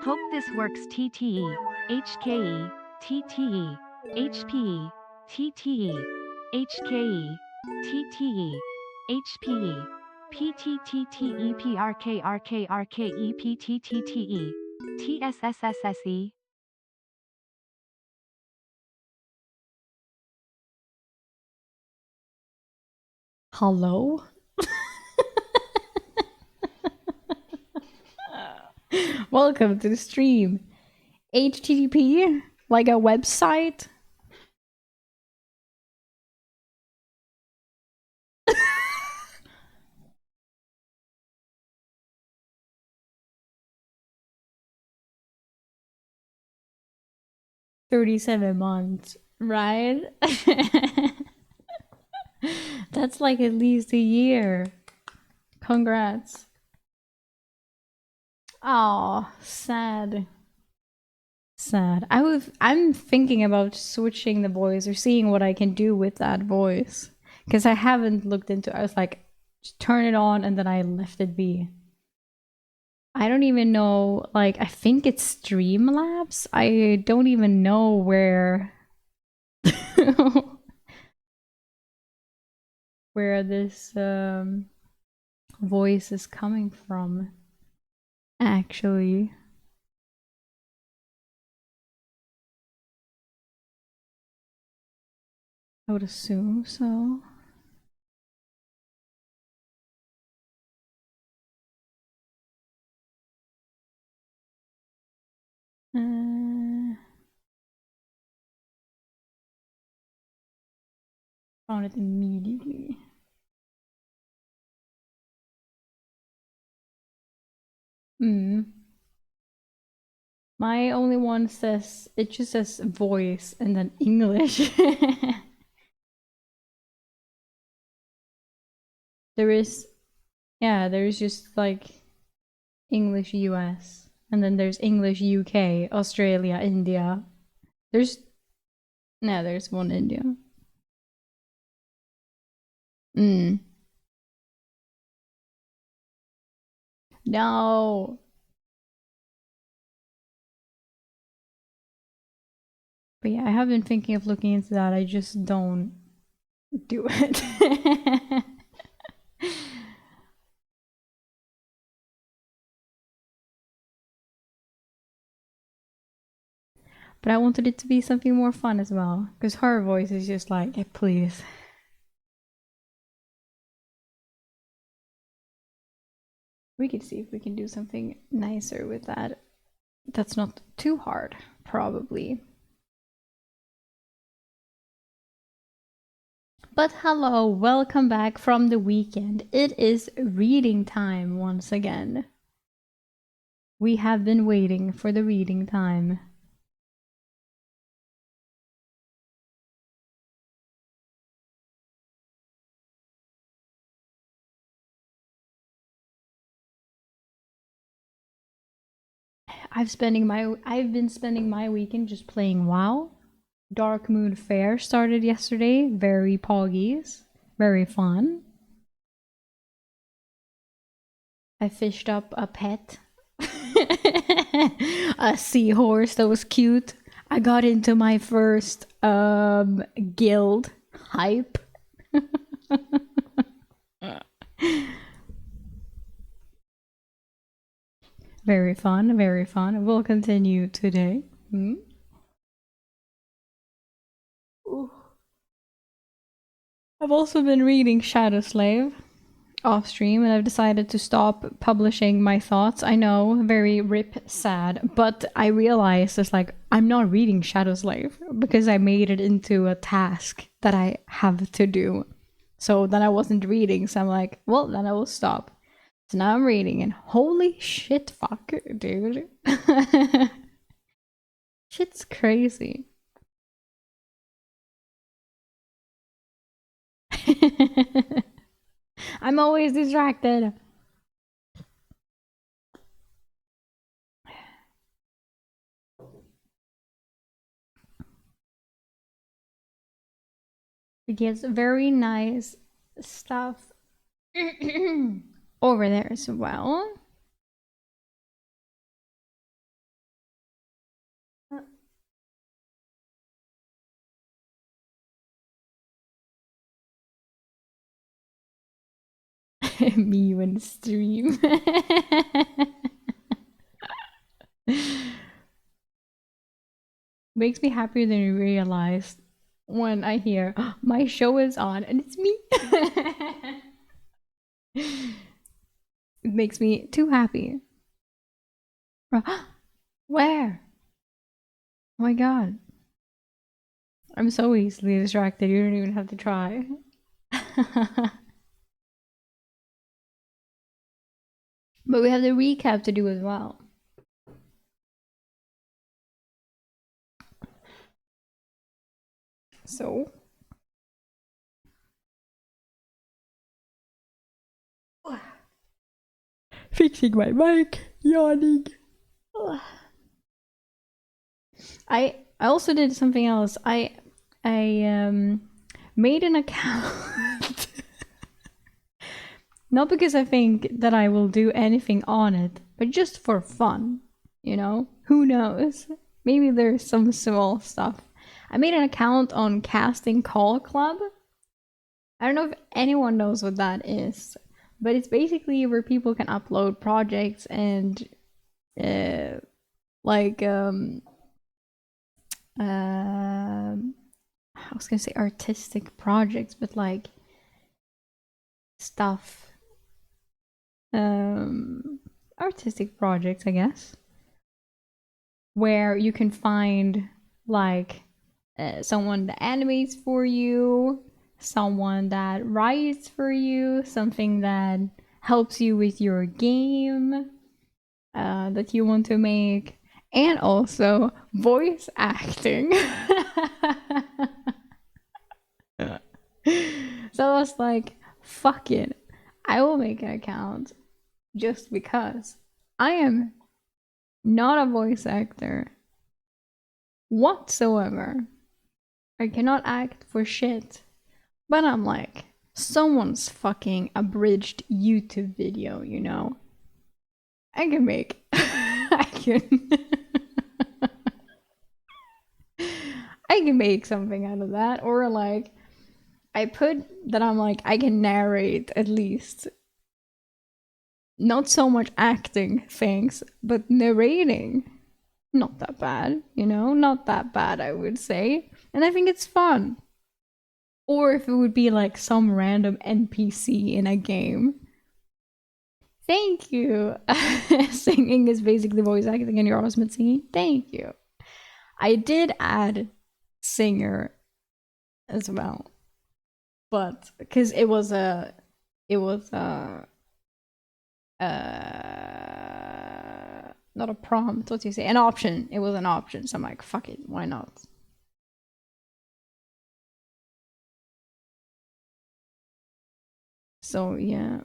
Hope this works. TTE, HKE, TTE, HP, TTE, HKE, TTE, HPE, PTTTE, PRKRKRKE, PTTTE, TSSSSE. Hello? Welcome to the stream. HTTP? Like a website? $37 months, right? That's like at least a year. Congrats. Oh, sad. Sad. I'm thinking about switching the voice or seeing what I can do with that voice. Because I haven't looked into it. I was like, just turn it on and then I left it be. I don't even know, like, I think it's Streamlabs. I don't even know where where this voice is coming from, actually. I would assume so. Found it immediately. My only one says, it just says voice and then English. There's just like English US, and then there's English UK, Australia, India. There's one India. No. But yeah, I have been thinking of looking into that. I just don't do it. But I wanted it to be something more fun as well, because her voice is just like, hey, please. We could see if we can do something nicer with that. That's not too hard, probably. But hello, welcome back from the weekend. It is reading time once again. We have been waiting for the reading time. I've been spending my weekend just playing WoW. Dark Moon Fair started yesterday. Very poggies. Very fun. I fished up a pet. A seahorse that was cute. I got into my first guild hype. Very fun, very fun. We'll continue today. I've also been reading Shadow Slave off stream, and I've decided to stop publishing my thoughts. I know, very rip sad, but I realized it's like I'm not reading Shadow Slave because I made it into a task that I have to do. So then I wasn't reading, so I'm like, well, then I will stop. So now I'm reading, and holy shit, fuck, dude. Shit's crazy. I'm always distracted. It gets very nice stuff over there as well. Me when stream. Makes me happier than you realize when I hear oh, my show is on and it's me. It makes me too happy. Where? Oh my god. I'm so easily distracted, you don't even have to try. But we have the recap to do as well. So. Fixing my mic, yawning. I also did something else. I made an account. Not because I think that I will do anything on it, but just for fun. You know? Who knows? Maybe there's some small stuff. I made an account on Casting Call Club. I don't know if anyone knows what that is, but it's basically where people can upload projects and like I was gonna say artistic projects, but like stuff, artistic projects, I guess, where you can find like someone that animates for you, someone that writes for you, something that helps you with your game that you want to make, and also voice acting. So I was like, fuck it. I will make an account just because I am not a voice actor whatsoever. I cannot act for shit. But I'm like, someone's fucking abridged YouTube video, you know? I can make. I can. I can make something out of that. Or like, I put that I'm like, I can narrate at least. Not so much acting things, but narrating. not that bad, you know, not that bad, I would say. And I think it's fun. Or if it would be like some random NPC in a game. Thank you. Singing is basically voice acting and you're awesome at singing. Thank you. I did add singer as well. But because it was a not a prompt, what do you say? An option. It was an option. So I'm like, fuck it, why not? So yeah.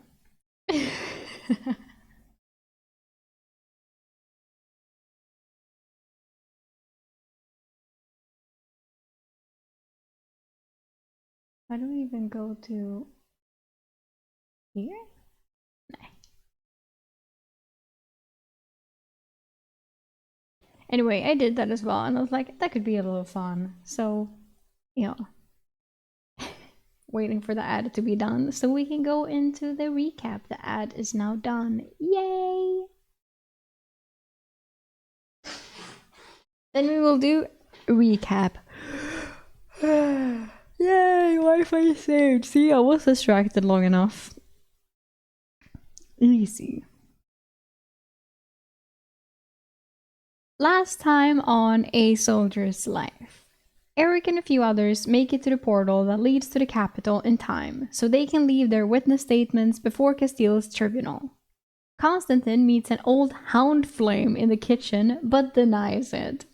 I don't even go to here? Nah. Anyway, I did that as well, and I was like, that could be a little fun. So, yeah. Waiting for the ad to be done so we can go into the recap. The ad is now done. Yay! Then we will do a recap. Yay! Wi-Fi saved. See, I was distracted long enough. Easy. Last time on A Soldier's Life. Eric and a few others make it to the portal that leads to the capital in time, so they can leave their witness statements before Castile's tribunal. Constantine meets an old hound flame in the kitchen, but denies it.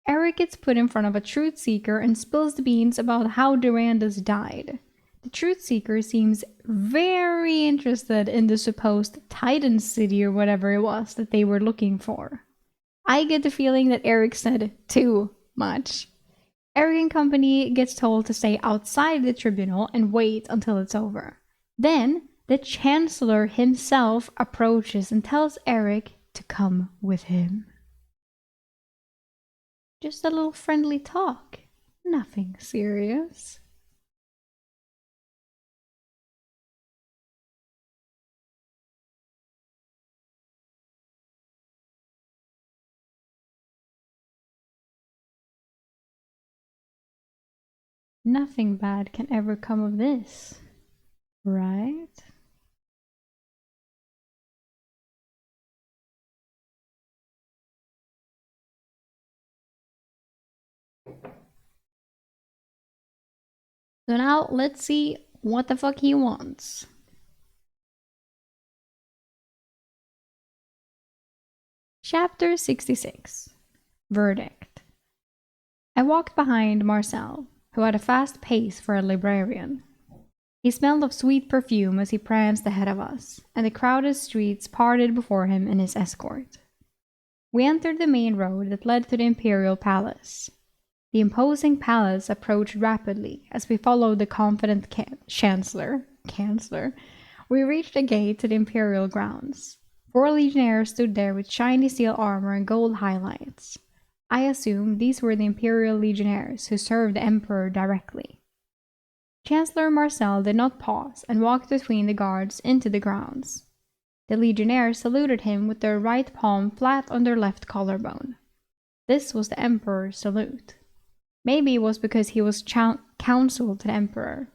Eric gets put in front of a truth seeker and spills the beans about how Durandus died. The truth seeker seems very interested in the supposed Titan city or whatever it was that they were looking for. I get the feeling that Eric said too much. Eric and company gets told to stay outside the tribunal and wait until it's over. Then, the Chancellor himself approaches and tells Eric to come with him. Just a little friendly talk. Nothing serious. Nothing bad can ever come of this, right? So now let's see what the fuck he wants. Chapter 66. Verdict. I walked behind Marcel, who had a fast pace for a librarian. He smelled of sweet perfume as he pranced ahead of us, and the crowded streets parted before him and his escort. We entered the main road that led to the Imperial Palace. The imposing palace approached rapidly as we followed the confident Chancellor. We reached the gate to the Imperial grounds. 4 legionnaires stood there with shiny steel armor and gold highlights. I assumed these were the Imperial legionnaires who served the Emperor directly. Chancellor Marcel did not pause and walked between the guards into the grounds. The legionnaires saluted him with their right palm flat on their left collarbone. This was the Emperor's salute. Maybe it was because he was counsel to the Emperor.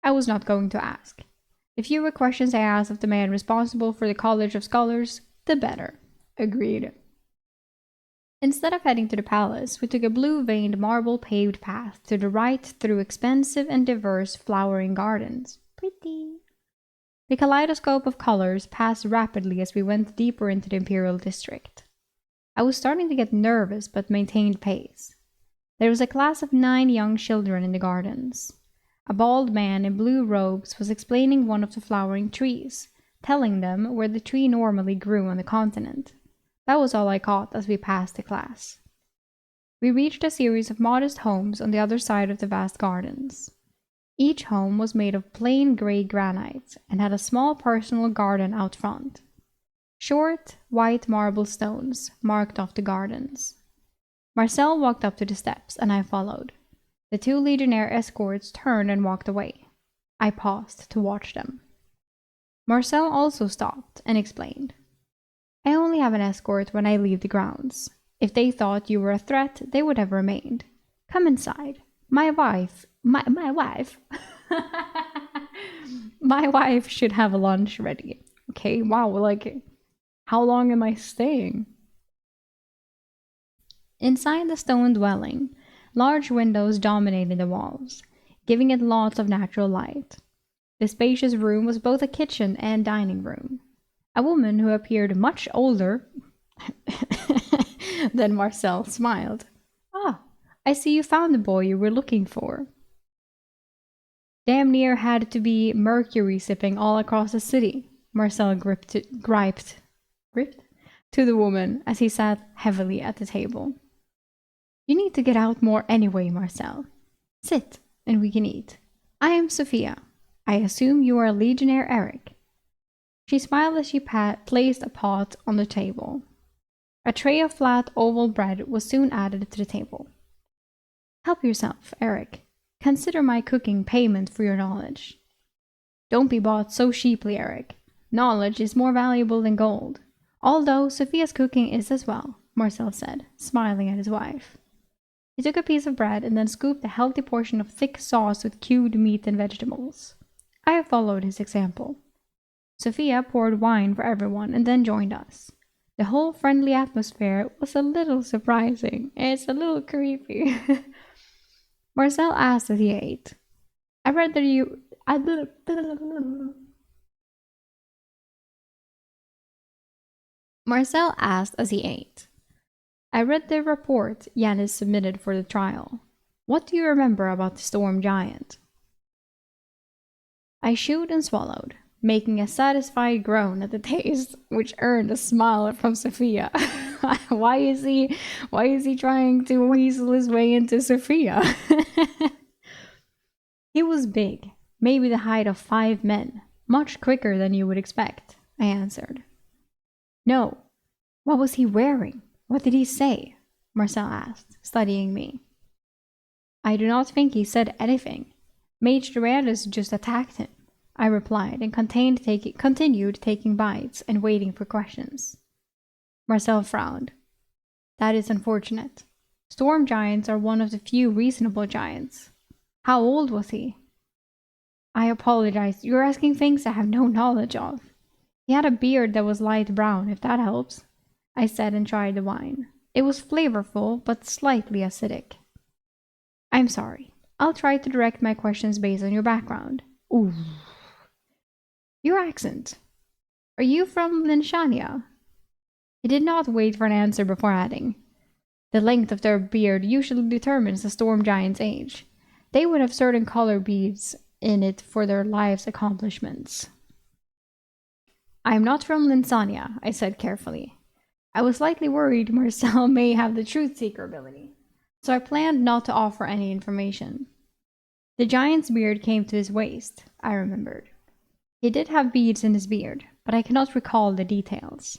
I was not going to ask. The fewer questions I asked of the man responsible for the College of Scholars, the better. Agreed. Instead of heading to the palace, we took a blue-veined marble-paved path to the right through expensive and diverse flowering gardens. Pretty. The kaleidoscope of colors passed rapidly as we went deeper into the Imperial District. I was starting to get nervous but maintained pace. There was a class of 9 young children in the gardens. A bald man in blue robes was explaining one of the flowering trees, telling them where the tree normally grew on the continent. That was all I caught as we passed the class. We reached a series of modest homes on the other side of the vast gardens. Each home was made of plain gray granite and had a small personal garden out front. Short, white marble stones marked off the gardens. Marcel walked up to the steps, and I followed. The 2 legionnaire escorts turned and walked away. I paused to watch them. Marcel also stopped and explained. I only have an escort when I leave the grounds. If they thought you were a threat, they would have remained. Come inside. My wife. My wife. My wife should have lunch ready. Okay, wow, like, how long am I staying? Inside the stone dwelling, large windows dominated the walls, giving it lots of natural light. The spacious room was both a kitchen and dining room. A woman who appeared much older than Marcel smiled. Ah, I see you found the boy you were looking for. Damn near had to be mercury sipping all across the city, Marcel griped to the woman as he sat heavily at the table. You need to get out more anyway, Marcel. Sit, and we can eat. I am Sophia. I assume you are Legionnaire Eric. She smiled as she placed a pot on the table. A tray of flat oval bread was soon added to the table. Help yourself, Eric. Consider my cooking payment for your knowledge. Don't be bought so cheaply, Eric. Knowledge is more valuable than gold. Although Sophia's cooking is as well, Marcel said, smiling at his wife. He took a piece of bread and then scooped a healthy portion of thick sauce with cubed meat and vegetables. I followed his example. Sophia poured wine for everyone and then joined us. The whole friendly atmosphere was a little surprising. It's a little creepy. Marcel asked as he ate. I read that you... Marcel asked as he ate. I read the report Yanis submitted for the trial. What do you remember about the storm giant? I chewed and swallowed, making a satisfied groan at the taste, which earned a smile from Sophia. Why is he trying to weasel his way into Sophia? He was big, maybe the height of 5 men, much quicker than you would expect, I answered. No. What was he wearing? What did he say? Marcel asked, studying me. I do not think he said anything. Mage Durandus just attacked him, I replied, and continued taking bites and waiting for questions. Marcel frowned. That is unfortunate. Storm giants are one of the few reasonable giants. How old was he? I apologize. You're asking things I have no knowledge of. He had a beard that was light brown, if that helps, I said and tried the wine. It was flavorful, but slightly acidic. I'm sorry. I'll try to direct my questions based on your background. Ooh. Your accent. Are you from Linshania? He did not wait for an answer before adding. The length of their beard usually determines the storm giant's age. They would have certain color beads in it for their life's accomplishments. I am not from Linsania, I said carefully. I was slightly worried Marcel may have the truth seeker ability, so I planned not to offer any information. The giant's beard came to his waist, I remembered. He did have beads in his beard, but I cannot recall the details.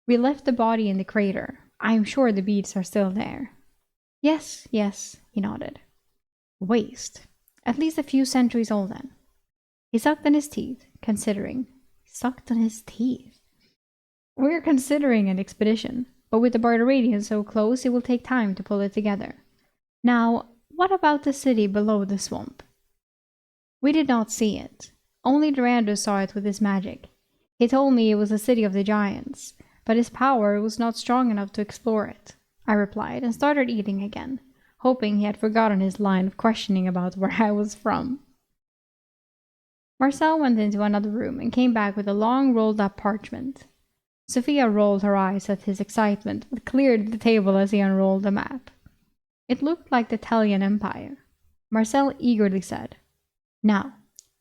We left the body in the crater. I am sure the beads are still there. Yes, he nodded. Waist. At least a few centuries old then. He sucked on his teeth, considering. We're considering an expedition, but with the Barbaradians so close, it will take time to pull it together. Now, what about the city below the swamp? We did not see it. Only Durandus saw it with his magic. He told me it was a city of the giants, but his power was not strong enough to explore it, I replied, and started eating again, hoping he had forgotten his line of questioning about where I was from. Marcel went into another room and came back with a long rolled-up parchment. Sophia rolled her eyes at his excitement, but cleared the table as he unrolled the map. It looked like the Italian Empire. Marcel eagerly said, Now,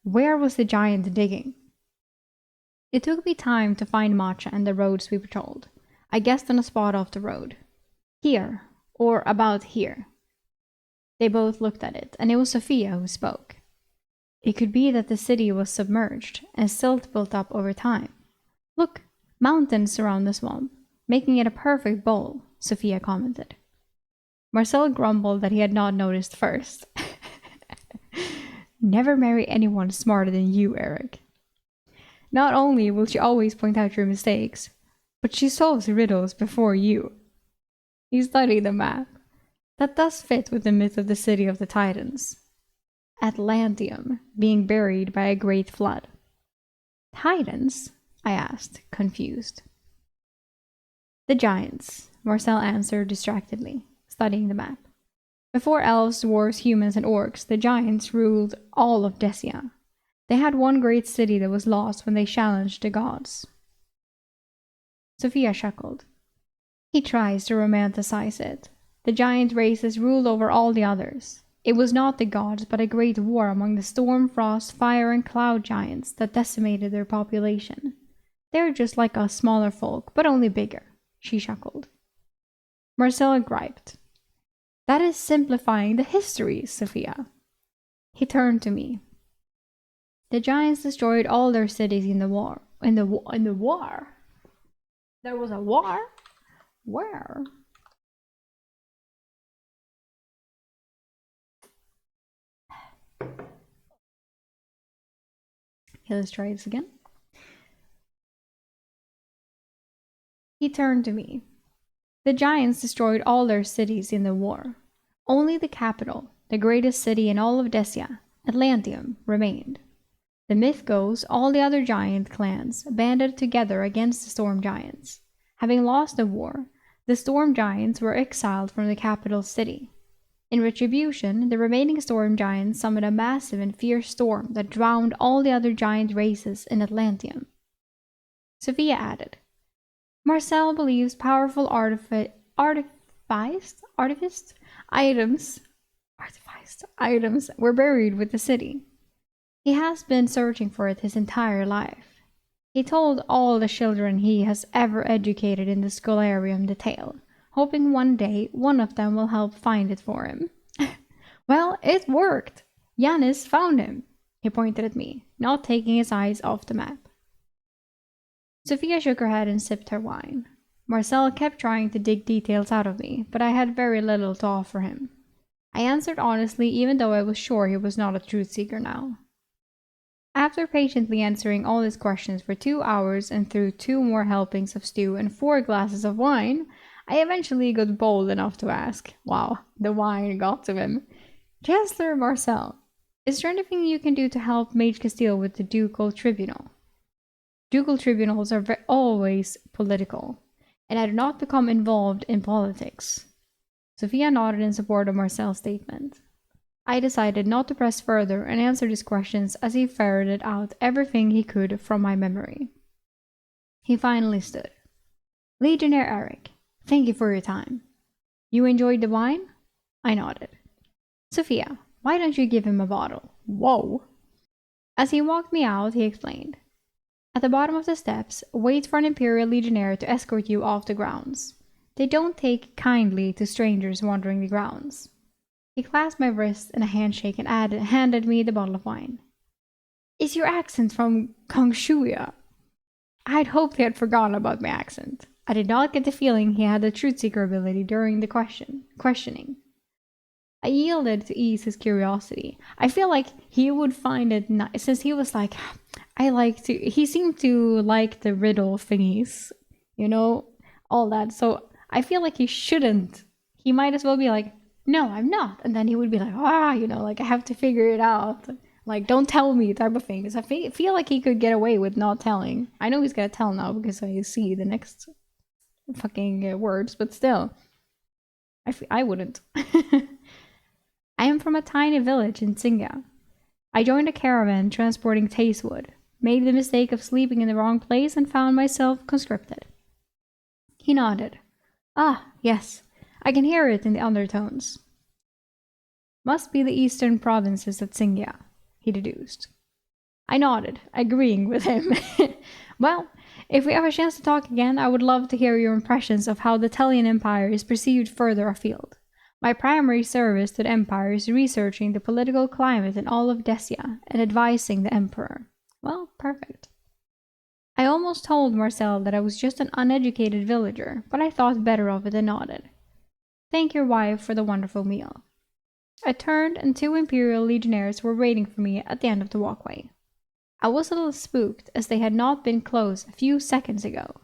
where was the giant digging? It took me time to find Matcha and the roads we patrolled. I guessed on a spot off the road. Here, or about here. They both looked at it, and it was Sophia who spoke. It could be that the city was submerged, and silt built up over time. Look, mountains surround the swamp, making it a perfect bowl, Sophia commented. Marcel grumbled that he had not noticed first. Never marry anyone smarter than you, Eric. Not only will she always point out your mistakes, but she solves riddles before you. He studied the map. That does fit with the myth of the city of the Titans. Atlantium being buried by a great flood. Titans? I asked, confused. The giants, Marcel answered distractedly, studying the map. Before elves, dwarves, humans, and orcs, the giants ruled all of Desia. They had one great city that was lost when they challenged the gods. Sophia chuckled. He tries to romanticize it. The giant races ruled over all the others. It was not the gods, but a great war among the storm, frost, fire, and cloud giants that decimated their population. They're just like us smaller folk, but only bigger, she chuckled. Marcella griped. That is simplifying the history, Sophia. He turned to me. The giants destroyed all their cities in the war. In the war? There was a war? Where? Okay, let's try this again. He turned to me. The giants destroyed all their cities in the war. Only the capital, the greatest city in all of Desia, Atlantium, remained. The myth goes all the other giant clans banded together against the storm giants. Having lost the war, the storm giants were exiled from the capital city. In retribution, the remaining storm giants summoned a massive and fierce storm that drowned all the other giant races in Atlantium. Sophia added, Marcel believes powerful artifice items were buried with the city. He has been searching for it his entire life. He told all the children he has ever educated in the Scholarium the tale, hoping one day one of them will help find it for him. Well, it worked. Yanis found him. He pointed at me, not taking his eyes off the map. Sophia shook her head and sipped her wine. Marcel kept trying to dig details out of me, but I had very little to offer him. I answered honestly, even though I was sure he was not a truth seeker now. After patiently answering all his questions for 2 hours and through 2 more helpings of stew and 4 glasses of wine, I eventually got bold enough to ask. Wow, the wine got to him. Chancellor Marcel, is there anything you can do to help Mage Castile with the Ducal Tribunal? Ducal tribunals are always political, and I do not become involved in politics. Sophia nodded in support of Marcel's statement. I decided not to press further and answered his questions as he ferreted out everything he could from my memory. He finally stood. Legionnaire Eric, thank you for your time. You enjoyed the wine? I nodded. Sophia, why don't you give him a bottle? Whoa! As he walked me out, he explained. At the bottom of the steps, wait for an Imperial Legionnaire to escort you off the grounds. They don't take kindly to strangers wandering the grounds. He clasped my wrist in a handshake and handed me the bottle of wine. Is your accent from Kongshuya? I had hoped he had forgotten about my accent. I did not get the feeling he had the truth seeker ability during the questioning. I yielded to ease his curiosity. I feel like he would find it nice, since he was like, he seemed to like the riddle thingies, all that. So I feel like he might as well be like, no, I'm not. And then he would be like, I have to figure it out. Like, don't tell me type of thing. Because I feel like he could get away with not telling. I know he's going to tell now because I see the next fucking words, but still. I wouldn't. I am from a tiny village in Singa. I joined a caravan transporting Tastewood, made the mistake of sleeping in the wrong place, and found myself conscripted. He nodded. Ah, yes. I can hear it in the undertones. Must be the eastern provinces at Singia, he deduced. I nodded, agreeing with him. Well, if we have a chance to talk again, I would love to hear your impressions of how the Telian Empire is perceived further afield. My primary service to the Empire is researching the political climate in all of Desia and advising the Emperor. Well, perfect. I almost told Marcel that I was just an uneducated villager, but I thought better of it and nodded. Thank your wife for the wonderful meal. I turned and 2 Imperial Legionnaires were waiting for me at the end of the walkway. I was a little spooked as they had not been close a few seconds ago.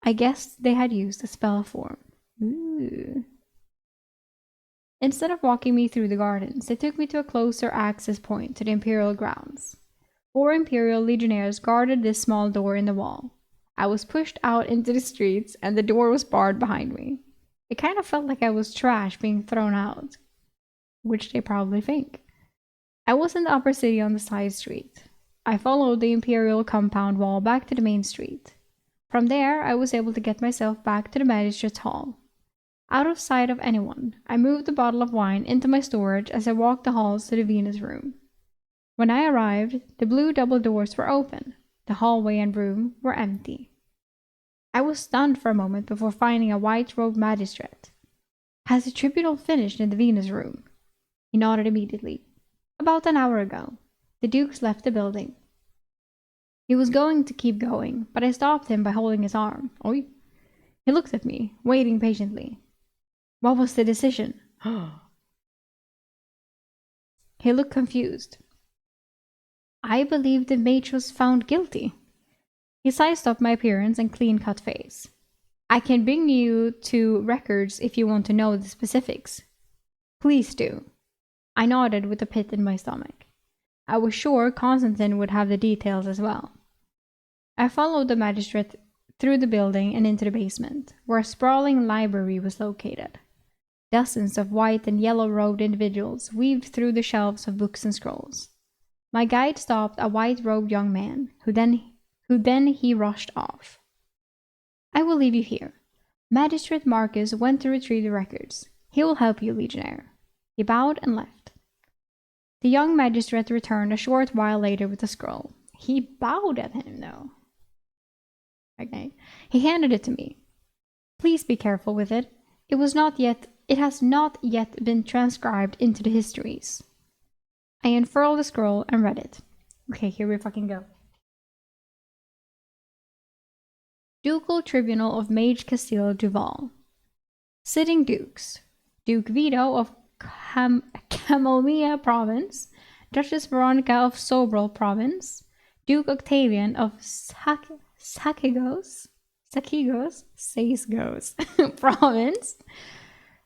I guessed they had used a spell form. Ooh. Ooh. Instead of walking me through the gardens, they took me to a closer access point to the Imperial grounds. 4 Imperial Legionnaires guarded this small door in the wall. I was pushed out into the streets, and the door was barred behind me. It kind of felt like I was trash being thrown out, which they probably think. I was in the upper city on the side street. I followed the Imperial compound wall back to the main street. From there, I was able to get myself back to the Magistrate's Hall. Out of sight of anyone, I moved the bottle of wine into my storage as I walked the halls to the Venus room. When I arrived, the blue double doors were open. The hallway and room were empty. I was stunned for a moment before finding a white-robed magistrate. Has the tribunal finished in the Venus room? He nodded immediately. About an hour ago. The Dukes left the building. He was going to keep going, but I stopped him by holding his arm. Oi. He looked at me, waiting patiently. What was the decision? He looked confused. I believe the mage was found guilty. He sized up my appearance and clean-cut face. I can bring you to records if you want to know the specifics. Please do. I nodded with a pit in my stomach. I was sure Constantine would have the details as well. I followed the magistrate through the building and into the basement, where a sprawling library was located. Dozens of white and yellow-robed individuals weaved through the shelves of books and scrolls. My guide stopped a white-robed young man, who then he rushed off. I will leave you here. Magistrate Marcus went to retrieve the records. He will help you, Legionnaire. He bowed and left. The young magistrate returned a short while later with a scroll. He bowed at him, though. Okay. He handed it to me. Please be careful with it. It has not yet been transcribed into the histories. I unfurled the scroll and read it. Okay, here we fucking go. Ducal Tribunal of Mage Castile Duval. Sitting Dukes. Duke Vito of Camellia Province. Duchess Veronica of Sobral Province. Duke Octavian of Sakigos Province.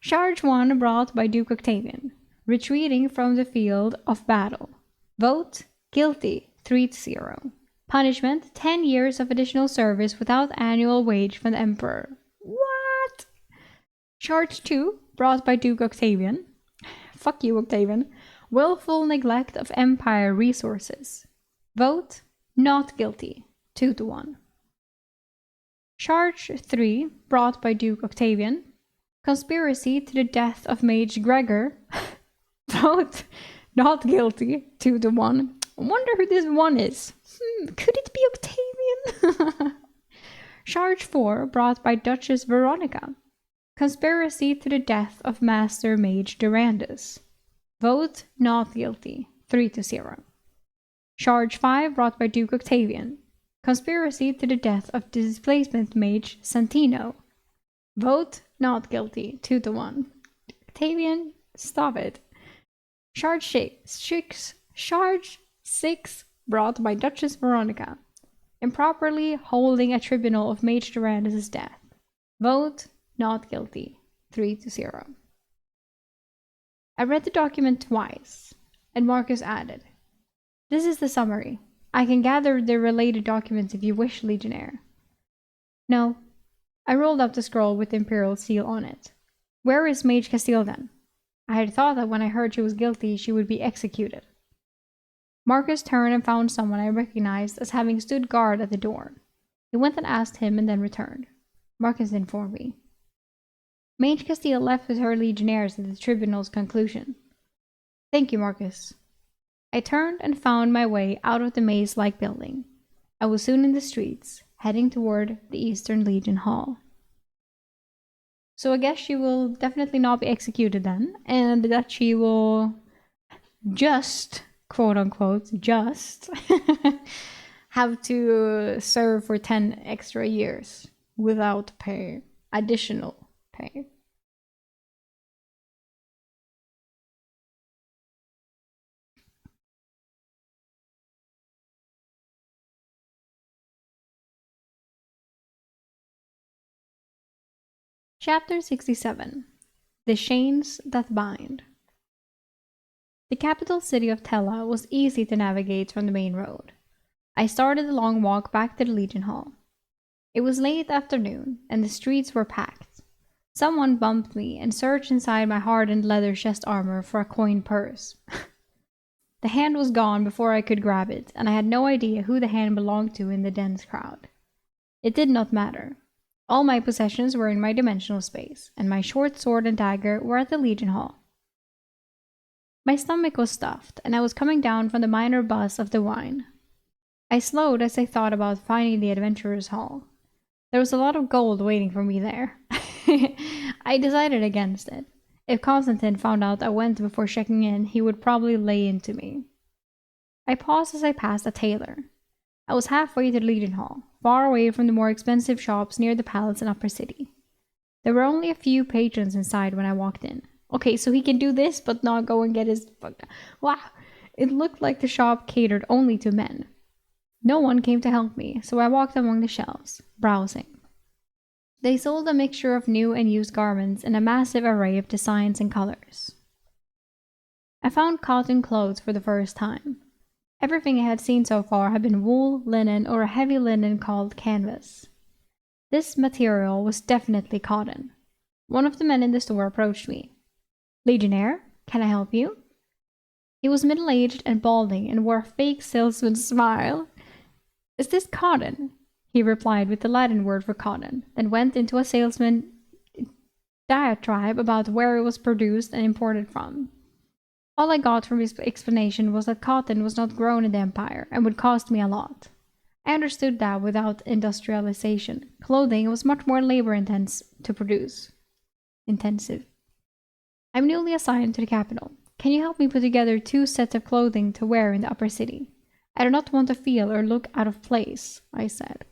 Charge 1 brought by Duke Octavian. Retreating from the field of battle. Vote guilty 3-0. Punishment 10 years of additional service without annual wage from the Emperor. What? Charge 2 brought by Duke Octavian. Fuck you, Octavian. Willful neglect of Empire resources. Vote not guilty 2-1. Charge 3 brought by Duke Octavian. Conspiracy to the death of Mage Gregor. Vote not guilty 2-1. I wonder who this one is. Could it be Octavian? Charge 4 brought by Duchess Veronica. Conspiracy to the death of Master Mage Durandus. Vote not guilty 3-0. Charge 5 brought by Duke Octavian. Conspiracy to the death of Displacement Mage Santino. Vote not guilty 2-1. Octavian, stop it. Charge 6 brought by Duchess Veronica. Improperly holding a tribunal of Mage Durandus' death. Vote not guilty 3-0. I read the document twice, and Marcus added, This is the summary. I can gather the related documents if you wish, Legionnaire. No. I rolled up the scroll with the Imperial seal on it. Where is Mage Castile then? I had thought that when I heard she was guilty, she would be executed. Marcus turned and found someone I recognized as having stood guard at the door. He went and asked him and then returned. Marcus informed me. Mage Castile left with her legionnaires at the tribunal's conclusion. Thank you, Marcus. I turned and found my way out of the maze-like building. I was soon in the streets, heading toward the Eastern Legion Hall. So I guess she will definitely not be executed then, and that she will just, quote-unquote, just have to serve for 10 extra years without pay, additional pay. Chapter 67. The Chains That Bind. The capital city of Tella was easy to navigate from the main road. I started the long walk back to the Legion Hall. It was late afternoon, and the streets were packed. Someone bumped me and searched inside my hardened leather chest armor for a coin purse. The hand was gone before I could grab it, and I had no idea who the hand belonged to in the dense crowd. It did not matter. All my possessions were in my dimensional space, and my short sword and dagger were at the Legion Hall. My stomach was stuffed, and I was coming down from the minor buzz of the wine. I slowed as I thought about finding the Adventurers' Hall. There was a lot of gold waiting for me there. I decided against it. If Constantine found out I went before checking in, he would probably lay into me. I paused as I passed a tailor. I was halfway to the Legion Hall, far away from the more expensive shops near the palace in Upper City. There were only a few patrons inside when I walked in. Okay, so he can do this, but not go and get his... Wow! It looked like the shop catered only to men. No one came to help me, so I walked among the shelves, browsing. They sold a mixture of new and used garments in a massive array of designs and colors. I found cotton clothes for the first time. Everything I had seen so far had been wool, linen, or a heavy linen called canvas. This material was definitely cotton. One of the men in the store approached me. "Legionnaire, can I help you?" He was middle-aged and balding and wore a fake salesman's smile. "Is this cotton?" he replied with the Latin word for cotton, then went into a salesman diatribe about where it was produced and imported from. All I got from his explanation was that cotton was not grown in the Empire and would cost me a lot. I understood that without industrialization, clothing was much more labor-intensive to produce. I'm newly assigned to the capital. Can you help me put together 2 sets of clothing to wear in the Upper City? I do not want to feel or look out of place, I said.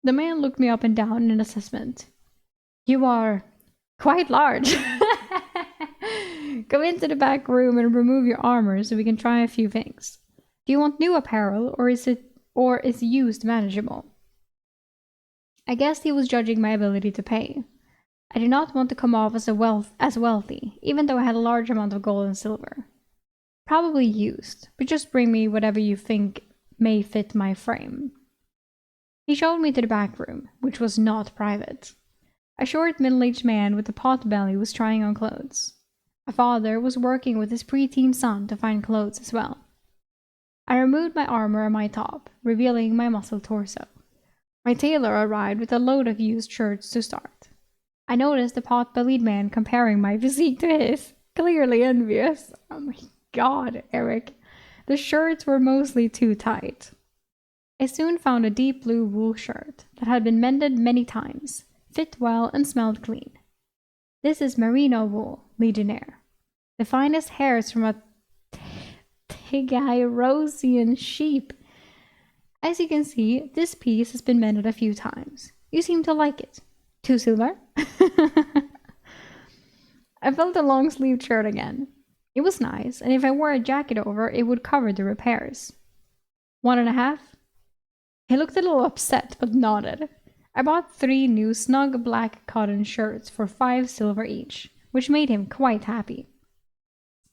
The man looked me up and down in assessment. "You are quite large. Come into the back room and remove your armor so we can try a few things. Do you want new apparel, or is used manageable?" I guessed he was judging my ability to pay. I did not want to come off as wealthy, even though I had a large amount of gold and silver. "Probably used, but just bring me whatever you think may fit my frame." He showed me to the back room, which was not private. A short middle-aged man with a pot belly was trying on clothes. A father was working with his preteen son to find clothes as well. I removed my armor and my top, revealing my muscled torso. My tailor arrived with a load of used shirts to start. I noticed the pot-bellied man comparing my physique to his, clearly envious. Oh my god, Eric. The shirts were mostly too tight. I soon found a deep blue wool shirt that had been mended many times, fit well, and smelled clean. "This is merino wool, Legionnaire. The finest hairs from a Tigairosian sheep. As you can see, this piece has been mended a few times. You seem to like it. 2 silver?" I felt the long-sleeved shirt again. It was nice, and if I wore a jacket over, it would cover the repairs. 1.5? He looked a little upset, but nodded. I bought 3 new snug black cotton shirts for 5 silver each, which made him quite happy.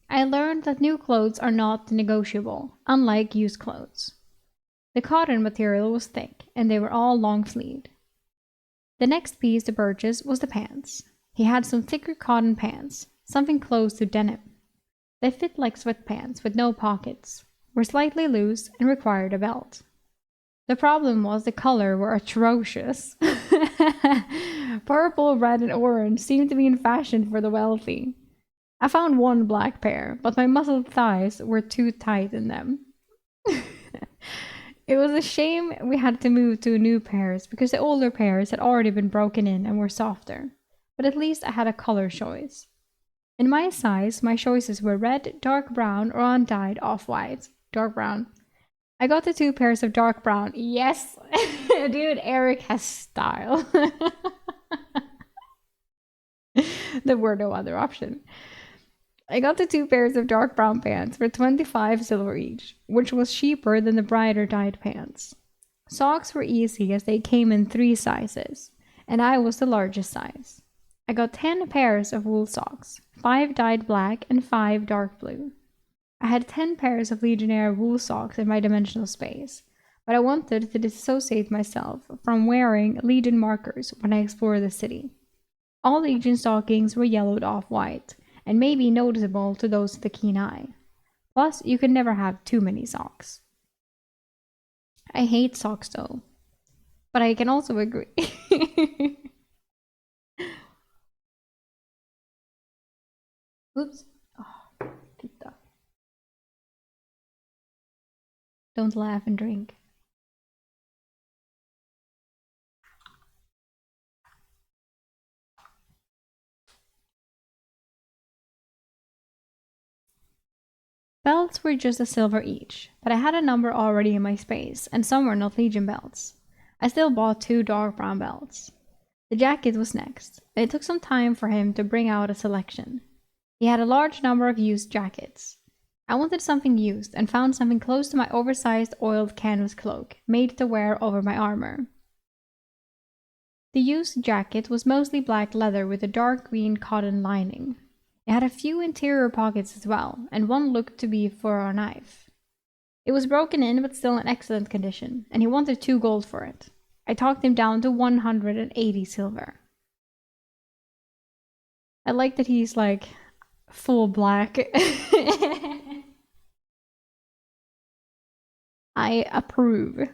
I learned that new clothes are not negotiable, unlike used clothes. The cotton material was thick, and they were all long-sleeved. The next piece to purchase was the pants. He had some thicker cotton pants, something close to denim. They fit like sweatpants with no pockets, were slightly loose, and required a belt. The problem was the color were atrocious. Purple, red, and orange seemed to be in fashion for the wealthy. I found 1 black pair, but my muscled thighs were too tight in them. It was a shame we had to move to new pairs because the older pairs had already been broken in and were softer, but at least I had a color choice. In my size, my choices were red, dark brown, or undyed off-white. Dark brown. I got the 2 pairs of dark brown. Yes! Dude, Eric has style. There were no other option. I got the 2 pairs of dark brown pants for 25 silver each, which was cheaper than the brighter dyed pants. Socks were easy as they came in 3 sizes, and I was the largest size. I got 10 pairs of wool socks, 5 dyed black and 5 dark blue. I had 10 pairs of Legionnaire wool socks in my dimensional space, but I wanted to dissociate myself from wearing Legion markers when I explored the city. All Legion stockings were yellowed off-white, and may be noticeable to those with a keen eye. Plus, you could never have too many socks. I hate socks though, but I can also agree. Oops. Oh, pizza. Don't laugh and drink. Belts were just a silver each, but I had a number already in my space, and some were not Legion belts. I still bought 2 dark brown belts. The jacket was next, and it took some time for him to bring out a selection. He had a large number of used jackets. I wanted something used, and found something close to my oversized oiled canvas cloak, made to wear over my armor. The used jacket was mostly black leather with a dark green cotton lining. It had a few interior pockets as well, and one looked to be for a knife. It was broken in, but still in excellent condition, and he wanted 2 gold for it. I talked him down to 180 silver. I like that he's like full black. I approve.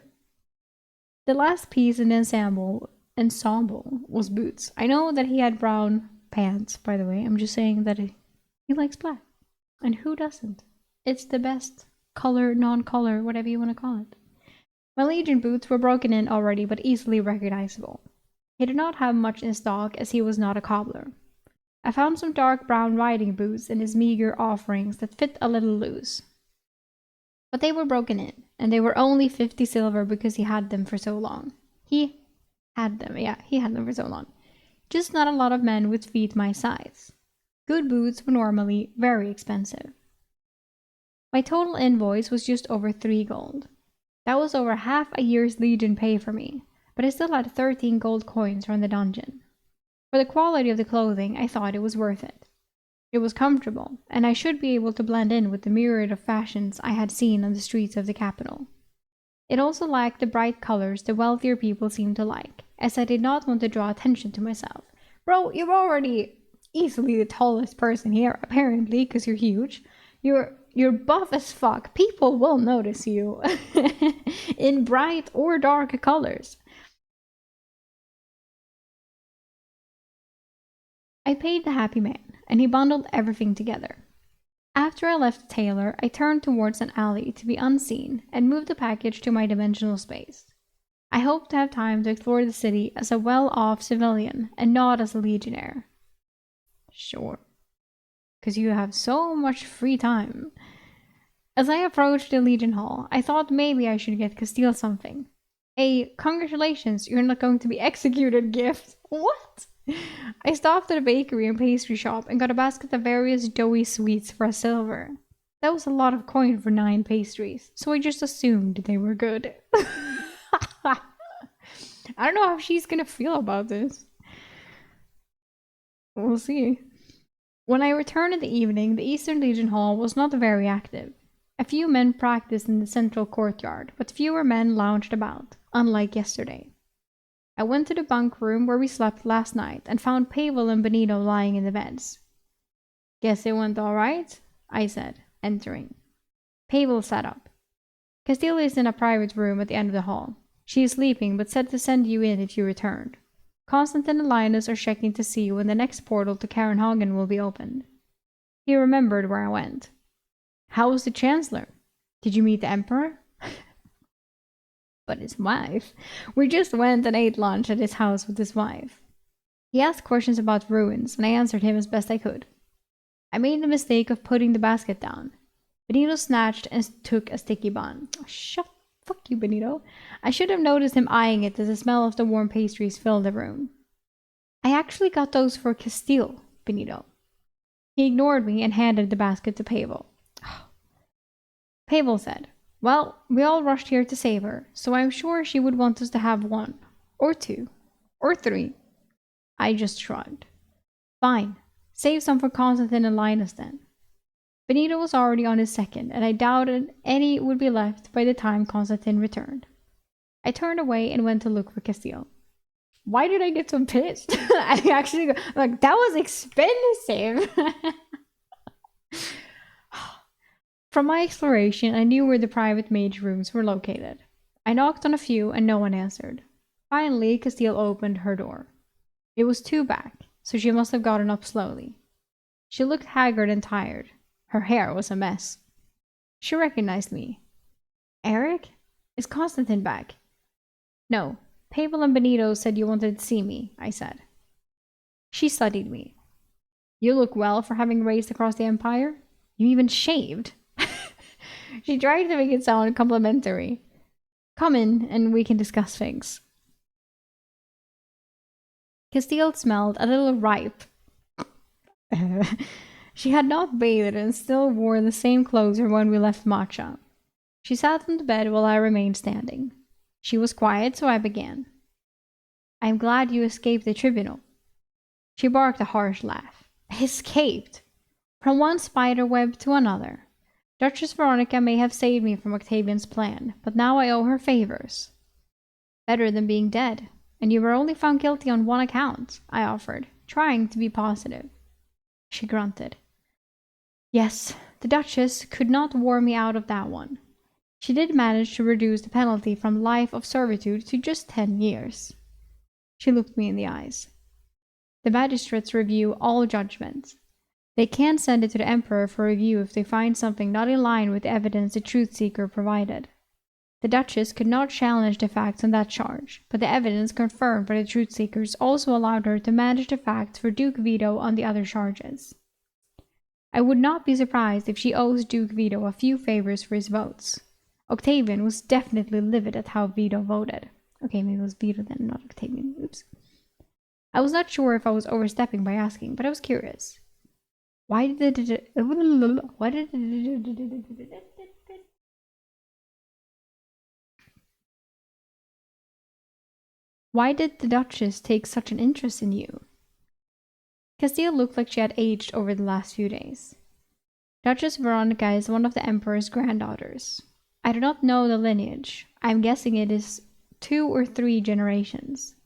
The last piece in the ensemble was boots. I know that he had brown pants, by the way. I'm just saying that he likes black. And who doesn't? It's the best color, non-color, whatever you want to call it. My Legion boots were broken in already, but easily recognizable. He did not have much in stock, as he was not a cobbler. I found some dark brown riding boots in his meager offerings that fit a little loose. But they were broken in, and they were only 50 silver because he had them for so long. He had them for so long. Just not a lot of men with feet my size. Good boots were normally very expensive. My total invoice was just over 3 gold. That was over half a year's Legion pay for me, but I still had 13 gold coins from the dungeon. For the quality of the clothing, I thought it was worth it. It was comfortable, and I should be able to blend in with the myriad of fashions I had seen on the streets of the capital. It also lacked the bright colors the wealthier people seemed to like, as I did not want to draw attention to myself. Bro, you're already easily the tallest person here, apparently, because you're huge. You're buff as fuck. People will notice you in bright or dark colors. I paid the happy man, and he bundled everything together. After I left the tailor, I turned towards an alley to be unseen and moved the package to my dimensional space. I hoped to have time to explore the city as a well-off civilian and not as a legionnaire. Sure. Because you have so much free time. As I approached the Legion Hall, I thought maybe I should get Castile something. A congratulations, you're not going to be executed gift. What? I stopped at a bakery and pastry shop and got a basket of various doughy sweets for a silver. That was a lot of coin for 9 pastries, so I just assumed they were good. I don't know how she's gonna feel about this. We'll see. When I returned in the evening, the Eastern Legion Hall was not very active. A few men practiced in the central courtyard, but fewer men lounged about, unlike yesterday. I went to the bunk room where we slept last night and found Pavel and Benito lying in the beds. Guess it went all right, I said, entering. Pavel sat up. Castile is in a private room at the end of the hall. She is sleeping, but said to send you in if you returned. Constantine and Linus are checking to see when the next portal to Carenhagen will be opened. He remembered where I went. How was the Chancellor? Did you meet the Emperor? But his wife. We just went and ate lunch at his house with his wife. He asked questions about ruins, and I answered him as best I could. I made the mistake of putting the basket down. Benito snatched and took a sticky bun. Fuck you, Benito. I should have noticed him eyeing it as the smell of the warm pastries filled the room. I actually got those for Castile, Benito. He ignored me and handed the basket to Pavel. Pavel said, well, we all rushed here to save her, so I'm sure she would want us to have 1, or 2, or 3. I just shrugged. Fine. Save some for Constantine and Linus then. Benito was already on his second, and I doubted any would be left by the time Constantine returned. I turned away and went to look for Castile. Why did I get so pissed? I actually like that was expensive. From my exploration, I knew where the private mage rooms were located. I knocked on a few and no one answered. Finally, Castile opened her door. It was 2 back, so she must have gotten up slowly. She looked haggard and tired. Her hair was a mess. She recognized me. Eric? Is Constantine back? No. Pavel and Benito said you wanted to see me, I said. She studied me. You look well for having raced across the Empire. You even shaved. She tried to make it sound complimentary. Come in and we can discuss things. Castile smelled a little ripe. She had not bathed and still wore the same clothes from when we left Matcha. She sat on the bed while I remained standing. She was quiet, so I began. I'm glad you escaped the tribunal. She barked a harsh laugh. Escaped? From one spider web to another. Duchess Veronica may have saved me from Octavian's plan, but now I owe her favors. Better than being dead. And you were only found guilty on one account, I offered, trying to be positive. She grunted. Yes, the Duchess could not war me out of that one. She did manage to reduce the penalty from life of servitude to just 10 years. She looked me in the eyes. The magistrates review all judgments. They can send it to the Emperor for review if they find something not in line with the evidence the truth seeker provided. The Duchess could not challenge the facts on that charge, but the evidence confirmed by the truth seekers also allowed her to manage the facts for Duke Vito on the other charges. I would not be surprised if she owes Duke Vito a few favors for his votes. Octavian was definitely livid at how Vito voted. Okay, maybe it was Vito then, not Octavian. Oops. I was not sure if I was overstepping by asking, but I was curious. Why did the Duchess take such an interest in you? Castile looked like she had aged over the last few days. Duchess Veronica is one of the Emperor's granddaughters. I do not know the lineage. I am guessing it is 2 or 3 generations.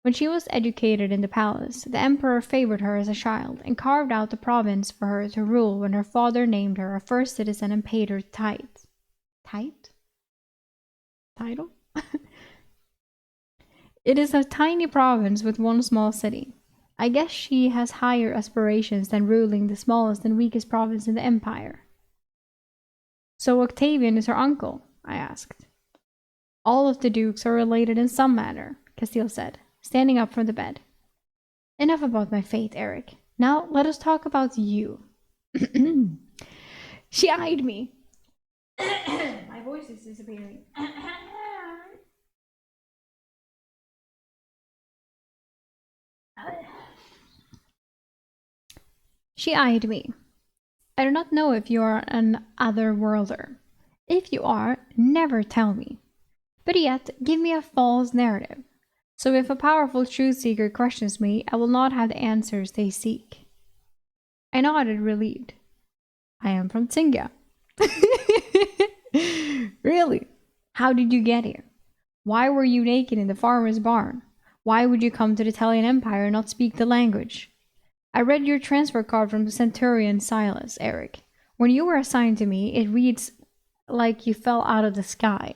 When she was educated in the palace, the Emperor favored her as a child and carved out the province for her to rule when her father named her a first citizen and paid her tithe. Tithe? Title? It is a tiny province with one small city. I guess she has higher aspirations than ruling the smallest and weakest province in the empire. So Octavian is her uncle? I asked. All of the dukes are related in some manner, Castile said, standing up from the bed. Enough about my fate, Eric. Now let us talk about you. She eyed me. My voice is disappearing. She eyed me. I do not know if you are an otherworlder. If you are, never tell me. But yet, give me a false narrative. So if a powerful truth seeker questions me, I will not have the answers they seek. I nodded, relieved. I am from Tsinga. Really? How did you get here? Why were you naked in the farmer's barn? Why would you come to the Italian Empire and not speak the language? I read your transfer card from the Centurion Silas, Eric. When you were assigned to me, it reads like you fell out of the sky.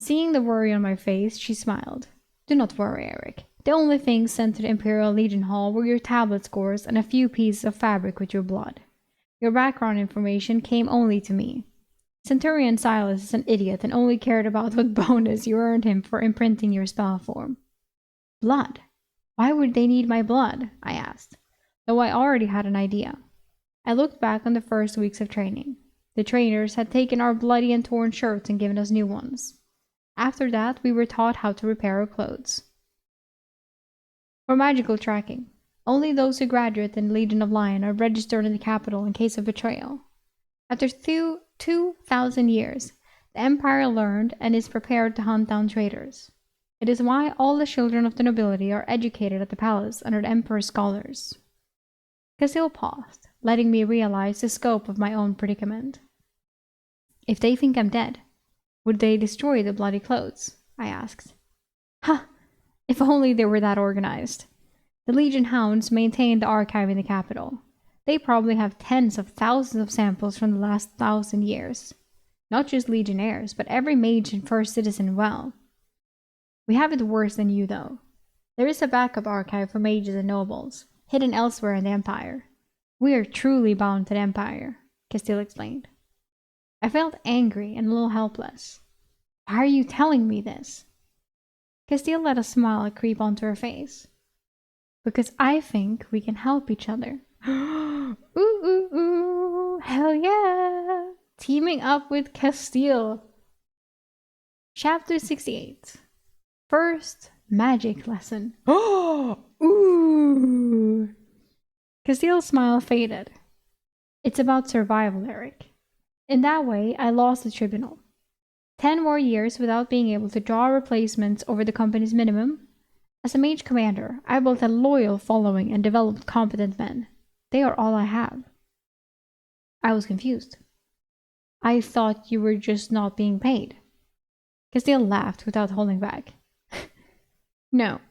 Seeing the worry on my face, she smiled. Do not worry, Eric. The only things sent to the Imperial Legion Hall were your tablet scores and a few pieces of fabric with your blood. Your background information came only to me. Centurion Silas is an idiot and only cared about what bonus you earned him for imprinting your spell form. Blood? Why would they need my blood? I asked, though I already had an idea. I looked back on the first weeks of training. The trainers had taken our bloody and torn shirts and given us new ones. After that, we were taught how to repair our clothes. For magical tracking, only those who graduate in the Legion of Lion are registered in the capital in case of betrayal. After 2,000 years, the Empire learned and is prepared to hunt down traitors. It is why all the children of the nobility are educated at the palace under the emperor's scholars. Castile paused, letting me realize the scope of my own predicament. If they think I'm dead, would they destroy the bloody clothes? I asked. Ha! If only they were that organized. The Legion Hounds maintain the archive in the capital. They probably have tens of thousands of samples from the last 1,000 years. Not just Legionnaires, but every mage and first citizen well. We have it worse than you, though. There is a backup archive for mages and nobles, hidden elsewhere in the Empire. We are truly bound to the Empire, Castile explained. I felt angry and a little helpless. Why are you telling me this? Castile let a smile creep onto her face. Because I think we can help each other. Ooh, ooh, ooh, hell yeah! Teaming up with Castile. Chapter 68. First magic lesson. Oh, ooh! Castile's smile faded. It's about survival, Eric. In that way, I lost the tribunal. 10 more years without being able to draw replacements over the company's minimum. As a mage commander, I built a loyal following and developed competent men. They are all I have. I was confused. I thought you were just not being paid. Castile laughed without holding back. No,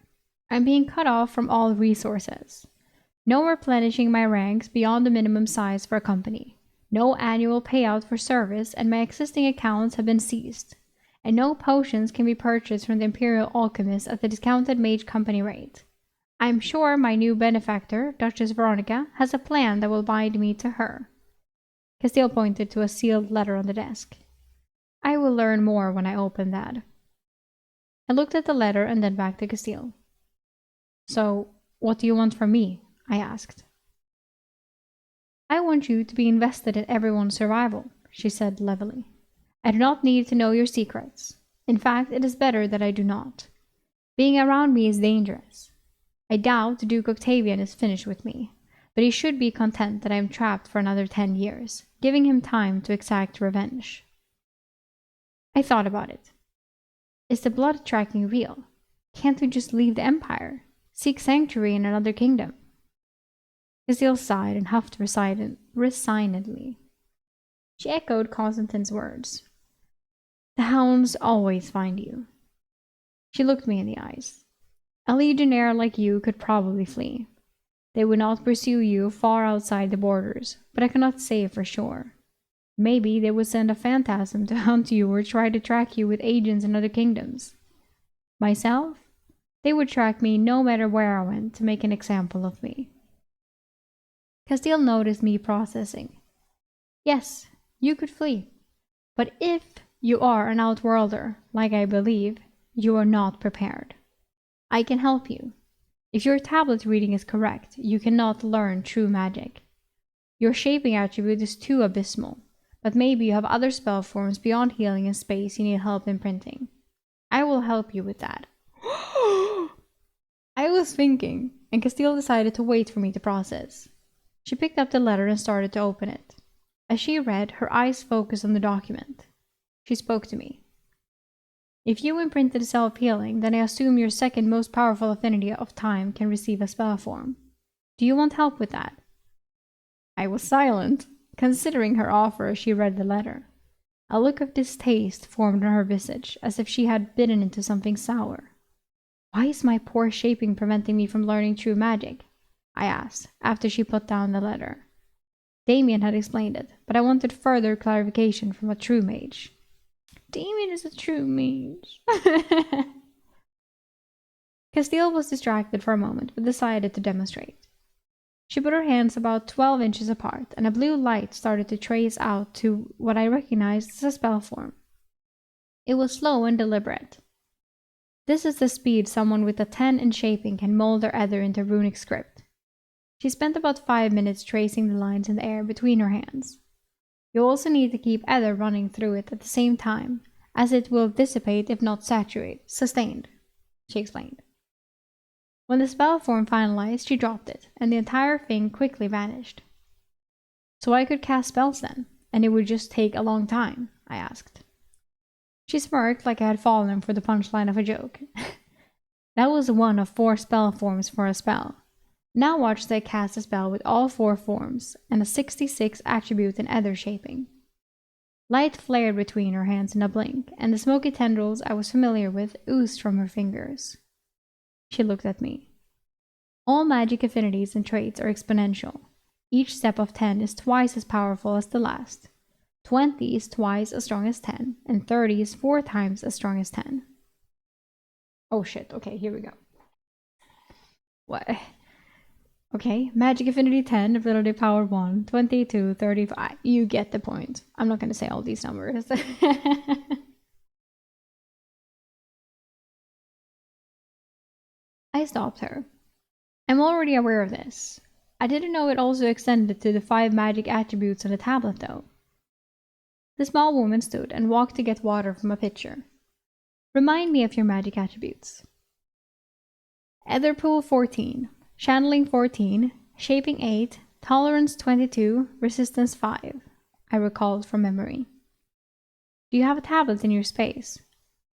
I'm being cut off from all resources. No replenishing my ranks beyond the minimum size for a company. No annual payout for service, and my existing accounts have been seized. And no potions can be purchased from the Imperial Alchemist at the discounted mage company rate. I'm sure my new benefactor, Duchess Veronica, has a plan that will bind me to her. Castile pointed to a sealed letter on the desk. I will learn more when I open that. I looked at the letter and then back to Castile. So, what do you want from me? I asked. I want you to be invested in everyone's survival, she said levelly. I do not need to know your secrets. In fact, it is better that I do not. Being around me is dangerous. I doubt Duke Octavian is finished with me, but he should be content that I am trapped for another 10 years, giving him time to exact revenge. I thought about it. Is the blood tracking real? Can't we just leave the Empire? Seek sanctuary in another kingdom? Castile sighed and huffed resignedly. She echoed Constantine's words. The hounds always find you. She looked me in the eyes. A legionnaire like you could probably flee. They would not pursue you far outside the borders, but I cannot say for sure. Maybe they would send a phantasm to hunt you or try to track you with agents in other kingdoms. Myself, they would track me no matter where I went to make an example of me. Castile noticed me processing. Yes, you could flee. But if you are an outworlder, like I believe, you are not prepared. I can help you. If your tablet reading is correct, you cannot learn true magic. Your shaping attribute is too abysmal, but maybe you have other spell forms beyond healing and space you need help imprinting. I will help you with that. I was thinking, and Castile decided to wait for me to process. She picked up the letter and started to open it. As she read, her eyes focused on the document. She spoke to me. If you imprinted self-healing, then I assume your second most powerful affinity of time can receive a spell form. Do you want help with that? I was silent, considering her offer as she read the letter. A look of distaste formed on her visage, as if she had bitten into something sour. Why is my poor shaping preventing me from learning true magic? I asked, after she put down the letter. Damien had explained it, but I wanted further clarification from a true mage. Damien is a true mage. Castile was distracted for a moment, but decided to demonstrate. She put her hands about 12 inches apart, and a blue light started to trace out to what I recognized as a spell form. It was slow and deliberate. This is the speed someone with a 10 in shaping can mold their ether into runic script. She spent about 5 minutes tracing the lines in the air between her hands. You also need to keep ether running through it at the same time, as it will dissipate if not sustained, she explained. When the spell form finalized, she dropped it, and the entire thing quickly vanished. So I could cast spells then, and it would just take a long time, I asked. She smirked like I had fallen for the punchline of a joke. That was one of 4 spell forms for a spell. Now watch as I cast a spell with all 4 forms and a 66 attribute in ether shaping. Light flared between her hands in a blink, and the smoky tendrils I was familiar with oozed from her fingers. She looked at me. All magic affinities and traits are exponential. Each step of 10 is twice as powerful as the last. 20 is twice as strong as 10, and 30 is 4 times as strong as 10. Oh shit, okay, here we go. What? Okay, magic affinity 10, ability power 1, 22, 35. You get the point. I'm not gonna say all these numbers. I stopped her. I'm already aware of this. I didn't know it also extended to the 5 magic attributes on the tablet though. The small woman stood and walked to get water from a pitcher. Remind me of your magic attributes. Etherpool 14, Channeling 14, Shaping 8, Tolerance 22, Resistance 5. I recalled from memory. Do you have a tablet in your space?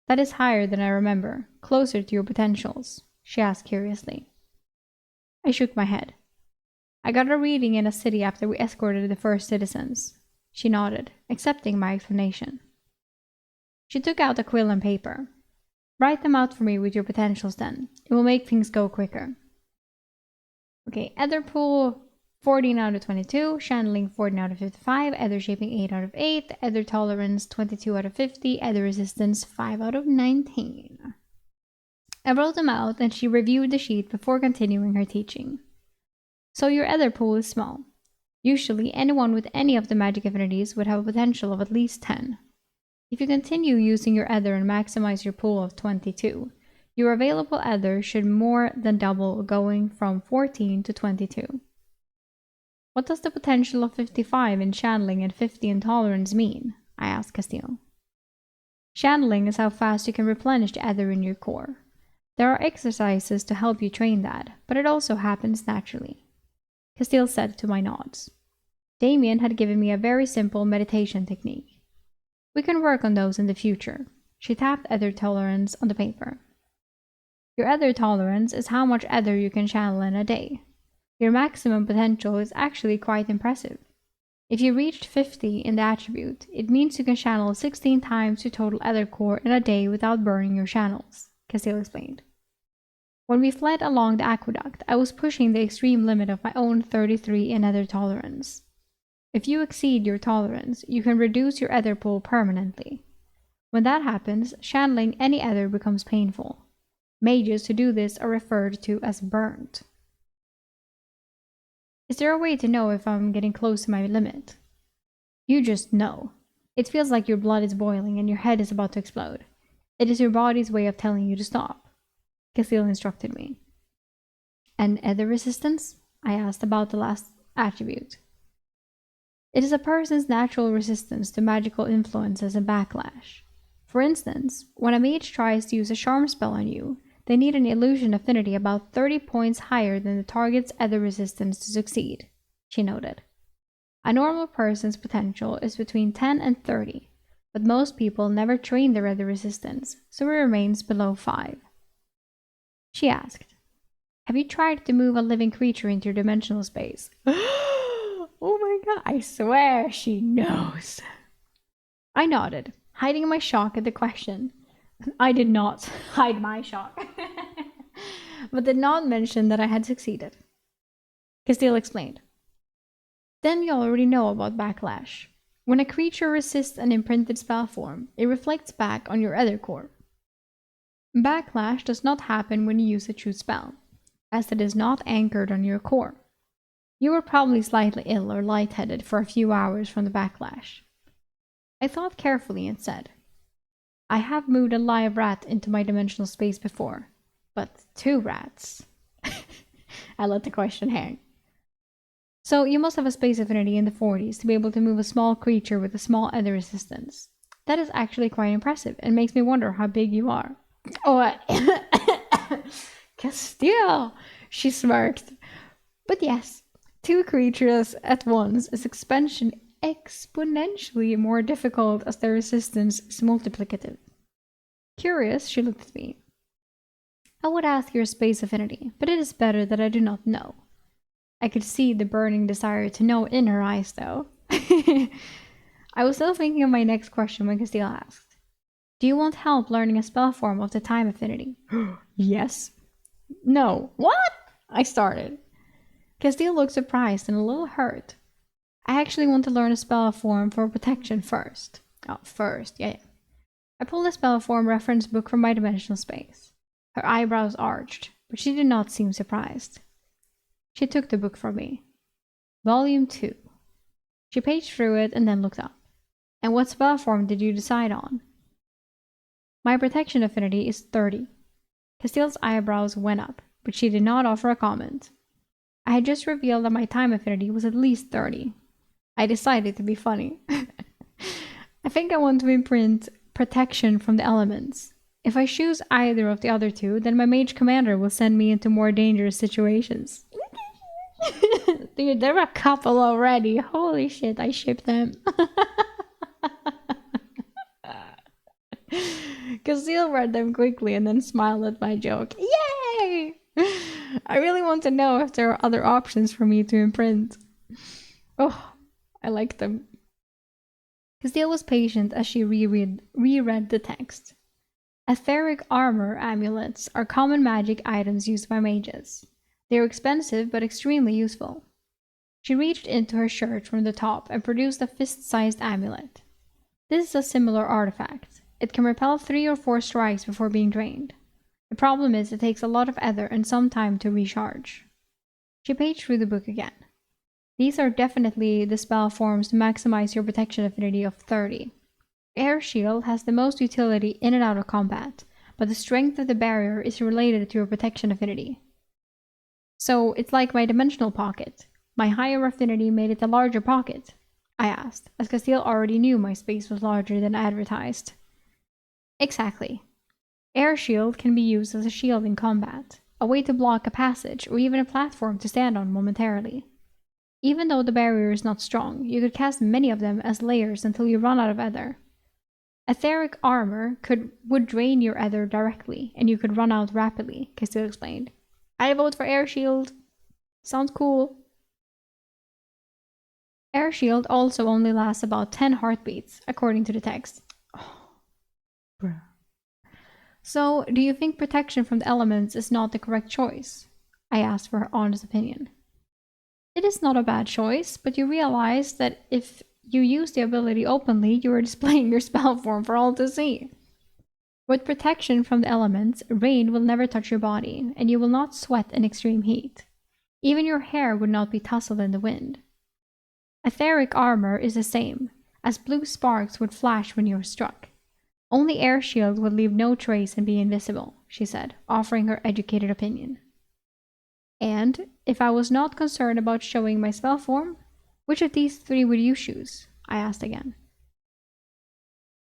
That is higher than I remember, closer to your potentials, she asked curiously. I shook my head. I got a reading in a city after we escorted the first citizens. She nodded, accepting my explanation. She took out a quill and paper. Write them out for me with your potentials then. It will make things go quicker. Okay, Etherpool 14 out of 22, Channeling 14 out of 55, Ether Shaping 8 out of 8, Ether Tolerance 22 out of 50, Ether Resistance 5 out of 19. I wrote them out and she reviewed the sheet before continuing her teaching. So your Ether pool is small. Usually anyone with any of the magic affinities would have a potential of at least 10. If you continue using your Ether and maximize your pool of 22, your available Ether should more than double, going from 14 to 22. What does the potential of 55 in channeling and 50 in tolerance mean? I asked Castile. Channeling is how fast you can replenish the Ether in your core. There are exercises to help you train that, but it also happens naturally. Castile said to my nods. Damien had given me a very simple meditation technique. We can work on those in the future. She tapped Ether Tolerance on the paper. Your Ether Tolerance is how much Ether you can channel in a day. Your maximum potential is actually quite impressive. If you reached 50 in the attribute, it means you can channel 16 times your total Ether core in a day without burning your channels, Castile explained. When we fled along the aqueduct, I was pushing the extreme limit of my own 33 in Ether Tolerance. If you exceed your tolerance, you can reduce your Ether pool permanently. When that happens, channeling any Ether becomes painful. Mages who do this are referred to as burnt. Is there a way to know if I'm getting close to my limit? You just know. It feels like your blood is boiling and your head is about to explode. It is your body's way of telling you to stop, Castile instructed me. And Ether resistance? I asked about the last attribute. It is a person's natural resistance to magical influences and backlash. For instance, when a mage tries to use a charm spell on you, they need an illusion affinity about 30 points higher than the target's Ether resistance to succeed, she noted. A normal person's potential is between 10 and 30, but most people never train their Ether resistance, so it remains below 5. She asked, have you tried to move a living creature into your dimensional space? Oh my god, I swear she knows. I nodded, hiding my shock at the question. I did not hide my shock, but did not mention that I had succeeded. Castile explained. Then you already know about backlash. When a creature resists an imprinted spell form, it reflects back on your Ether core. Backlash does not happen when you use a true spell, as it is not anchored on your core. You were probably slightly ill or lightheaded for a few hours from the backlash. I thought carefully and said, I have moved a live rat into my dimensional space before, but 2 rats. I let the question hang. So you must have a space affinity in the 40s to be able to move a small creature with a small Ether resistance. That is actually quite impressive and makes me wonder how big you are. Oh, Castile, she smirked. But yes, 2 creatures at once is exponentially more difficult as their resistance is multiplicative. Curious, she looked at me. I would ask your space affinity, but it is better that I do not know. I could see the burning desire to know in her eyes, though. I was still thinking of my next question when Castile asked, do you want help learning a spell form of the time affinity? Yes. No. What? I started. Castile looked surprised and a little hurt. I actually want to learn a spell form for protection first. Oh, first, yeah. I pulled a spell form reference book from my dimensional space. Her eyebrows arched, but she did not seem surprised. She took the book from me. Volume 2. She paged through it and then looked up. And what spell form did you decide on? My protection affinity is 30. Castile's eyebrows went up, but she did not offer a comment. I had just revealed that my time affinity was at least 30. I decided to be funny. I think I want to imprint protection from the elements. If I choose either of the other two, then my mage commander will send me into more dangerous situations. Dude, there are a couple already. Holy shit, I ship them. Castile read them quickly and then smiled at my joke. Yay! I really want to know if there are other options for me to imprint. Oh, I like them. Castile was patient as she reread the text. Etheric armor amulets are common magic items used by mages. They are expensive but extremely useful. She reached into her shirt from the top and produced a fist-sized amulet. This is a similar artifact. It can repel 3 or 4 strikes before being drained. The problem is it takes a lot of ether and some time to recharge. She paged through the book again. These are definitely the spell forms to maximize your protection affinity of 30. Air Shield has the most utility in and out of combat, but the strength of the barrier is related to your protection affinity. So it's like my dimensional pocket. My higher affinity made it a larger pocket, I asked, as Castile already knew my space was larger than advertised. Exactly. Air Shield can be used as a shield in combat, a way to block a passage or even a platform to stand on momentarily. Even though the barrier is not strong, you could cast many of them as layers until you run out of ether. Etheric armor would drain your ether directly, and you could run out rapidly, Castile explained. I vote for Air Shield. Sounds cool. Air Shield also only lasts about 10 heartbeats, according to the text. Oh, bruh. So, do you think protection from the elements is not the correct choice? I asked for her honest opinion. It is not a bad choice, but you realize that if you use the ability openly, you are displaying your spell form for all to see. With protection from the elements, rain will never touch your body, and you will not sweat in extreme heat. Even your hair would not be tousled in the wind. Etheric armor is the same, as blue sparks would flash when you are struck. Only Air Shield would leave no trace and be invisible, she said, offering her educated opinion. And, if I was not concerned about showing my spell form, which of these 3 would you choose? I asked again.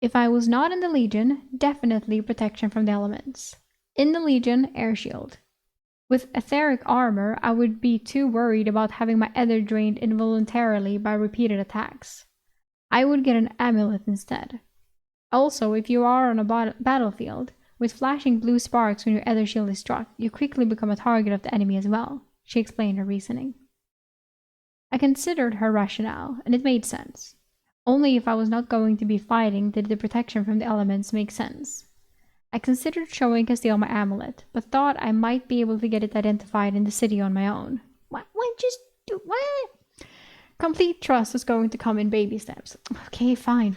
If I was not in the Legion, definitely protection from the elements. In the Legion, Air Shield. With etheric armor, I would be too worried about having my ether drained involuntarily by repeated attacks. I would get an amulet instead. Also, if you are on a battlefield, with flashing blue sparks when your ether shield is struck, you quickly become a target of the enemy as well, she explained her reasoning. I considered her rationale, and it made sense. Only if I was not going to be fighting did the protection from the elements make sense. I considered showing Castile my amulet, but thought I might be able to get it identified in the city on my own. What? Complete trust was going to come in baby steps. Okay, fine.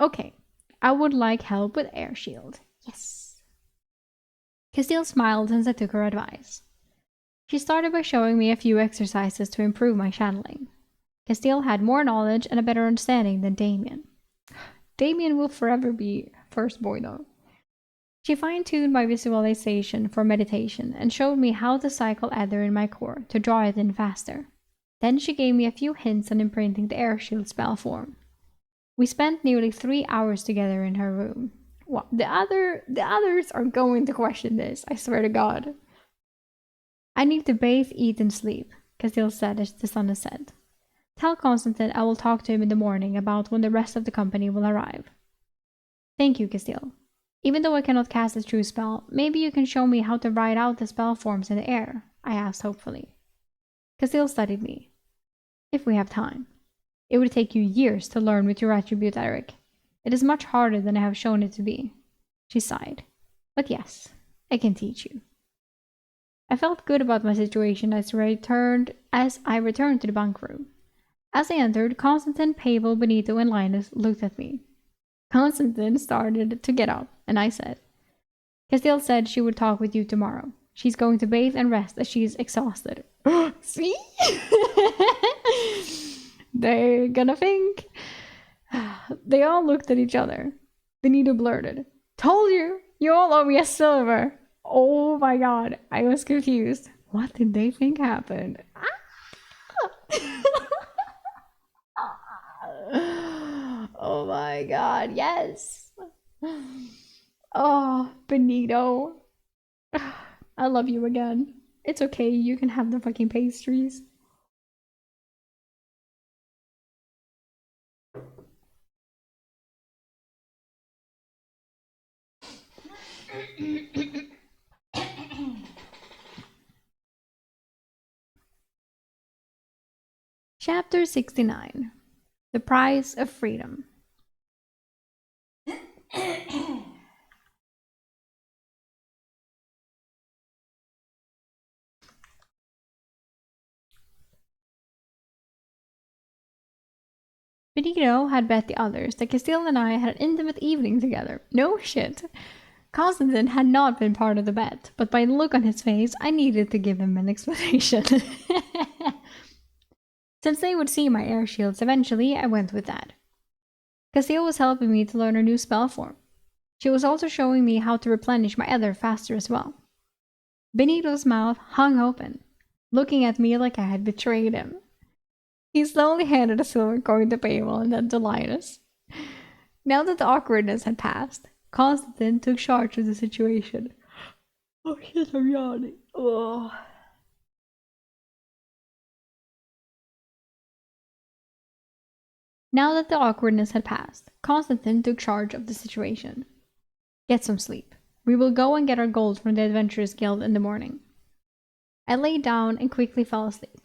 Okay, I would like help with Air Shield. Yes. Castile smiled as I took her advice. She started by showing me a few exercises to improve my channeling. Castile had more knowledge and a better understanding than Damien. Damien will forever be first boy though. She fine-tuned my visualization for meditation and showed me how to cycle ether in my core to draw it in faster. Then she gave me a few hints on imprinting the Air Shield spell form. We spent nearly 3 hours together in her room. Well, the others are going to question this, I swear to God. I need to bathe, eat, and sleep, Castile said as the sun has set. Tell Constantine I will talk to him in the morning about when the rest of the company will arrive. Thank you, Castile. Even though I cannot cast a true spell, maybe you can show me how to write out the spell forms in the air, I asked hopefully. Castile studied me. If we have time. It would take you years to learn with your attribute, Eric. It is much harder than I have shown it to be. She sighed. But yes, I can teach you. I felt good about my situation as I returned to the bunk room. As I entered, Constantine, Pavel, Benito, and Linus looked at me. Constantine started to get up, and I said, Castile said she would talk with you tomorrow. She's going to bathe and rest as she is exhausted. See? They're gonna think. They all looked at each other. Benito blurted, Told you! You all owe me a silver! Oh my god, I was confused. What did they think happened? Oh my god, yes! Oh, Benito. I love you again. It's okay, you can have the fucking pastries. Chapter 69. The Price of Freedom. Benito had bet the others that Castile and I had an intimate evening together. No shit. Constantine had not been part of the bet, but by the look on his face, I needed to give him an explanation. Since they would see my air shields eventually, I went with that. Castile was helping me to learn a new spell form. She was also showing me how to replenish my ether faster as well. Benito's mouth hung open, looking at me like I had betrayed him. He slowly handed a silver coin to Pavel and then to Linus. Now that the awkwardness had passed, Constantine took charge of the situation. Oh shit, I'm yawning. Ugh. Now that the awkwardness had passed, Constantine took charge of the situation. Get some sleep. We will go and get our gold from the Adventurers Guild in the morning. I lay down and quickly fell asleep.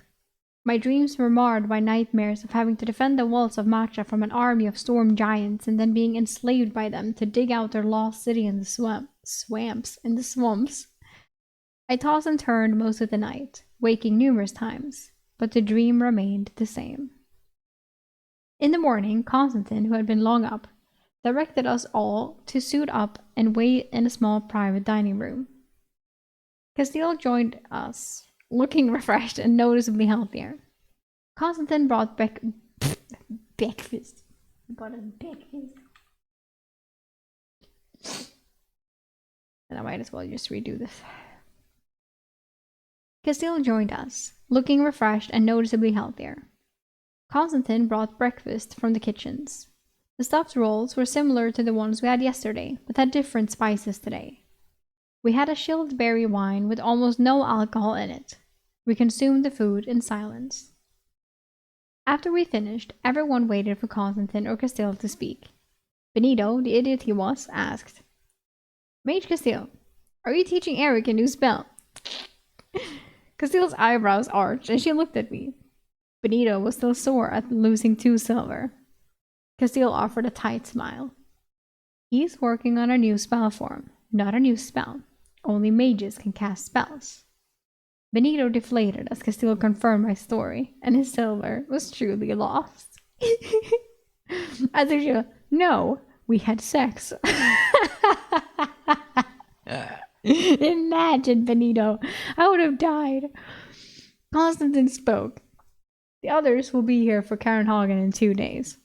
My dreams were marred by nightmares of having to defend the walls of Macha from an army of storm giants and then being enslaved by them to dig out their lost city in the swamps. I tossed and turned most of the night, waking numerous times, but the dream remained the same. In the morning, Constantine, who had been long up, directed us all to suit up and wait in a small private dining room. Castile joined us, looking refreshed and noticeably healthier. Constantine brought breakfast. And I might as well just redo this. Castile joined us, looking refreshed and noticeably healthier. Constantine brought breakfast from the kitchens. The stuffed rolls were similar to the ones we had yesterday, but had different spices today. We had a chilled berry wine with almost no alcohol in it. We consumed the food in silence. After we finished, everyone waited for Constantine or Castile to speak. Benito, the idiot he was, asked, Mage Castile, are you teaching Eric a new spell? Castile's eyebrows arched and she looked at me. Benito was still sore at losing 2 silver. Castile offered a tight smile. He's working on a new spell form, not a new spell. Only mages can cast spells. Benito deflated as Castile confirmed my story, and his silver was truly lost. As usual, no, we had sex. Imagine, Benito, I would have died. Constantine spoke. The others will be here for Karenhagen in 2 days.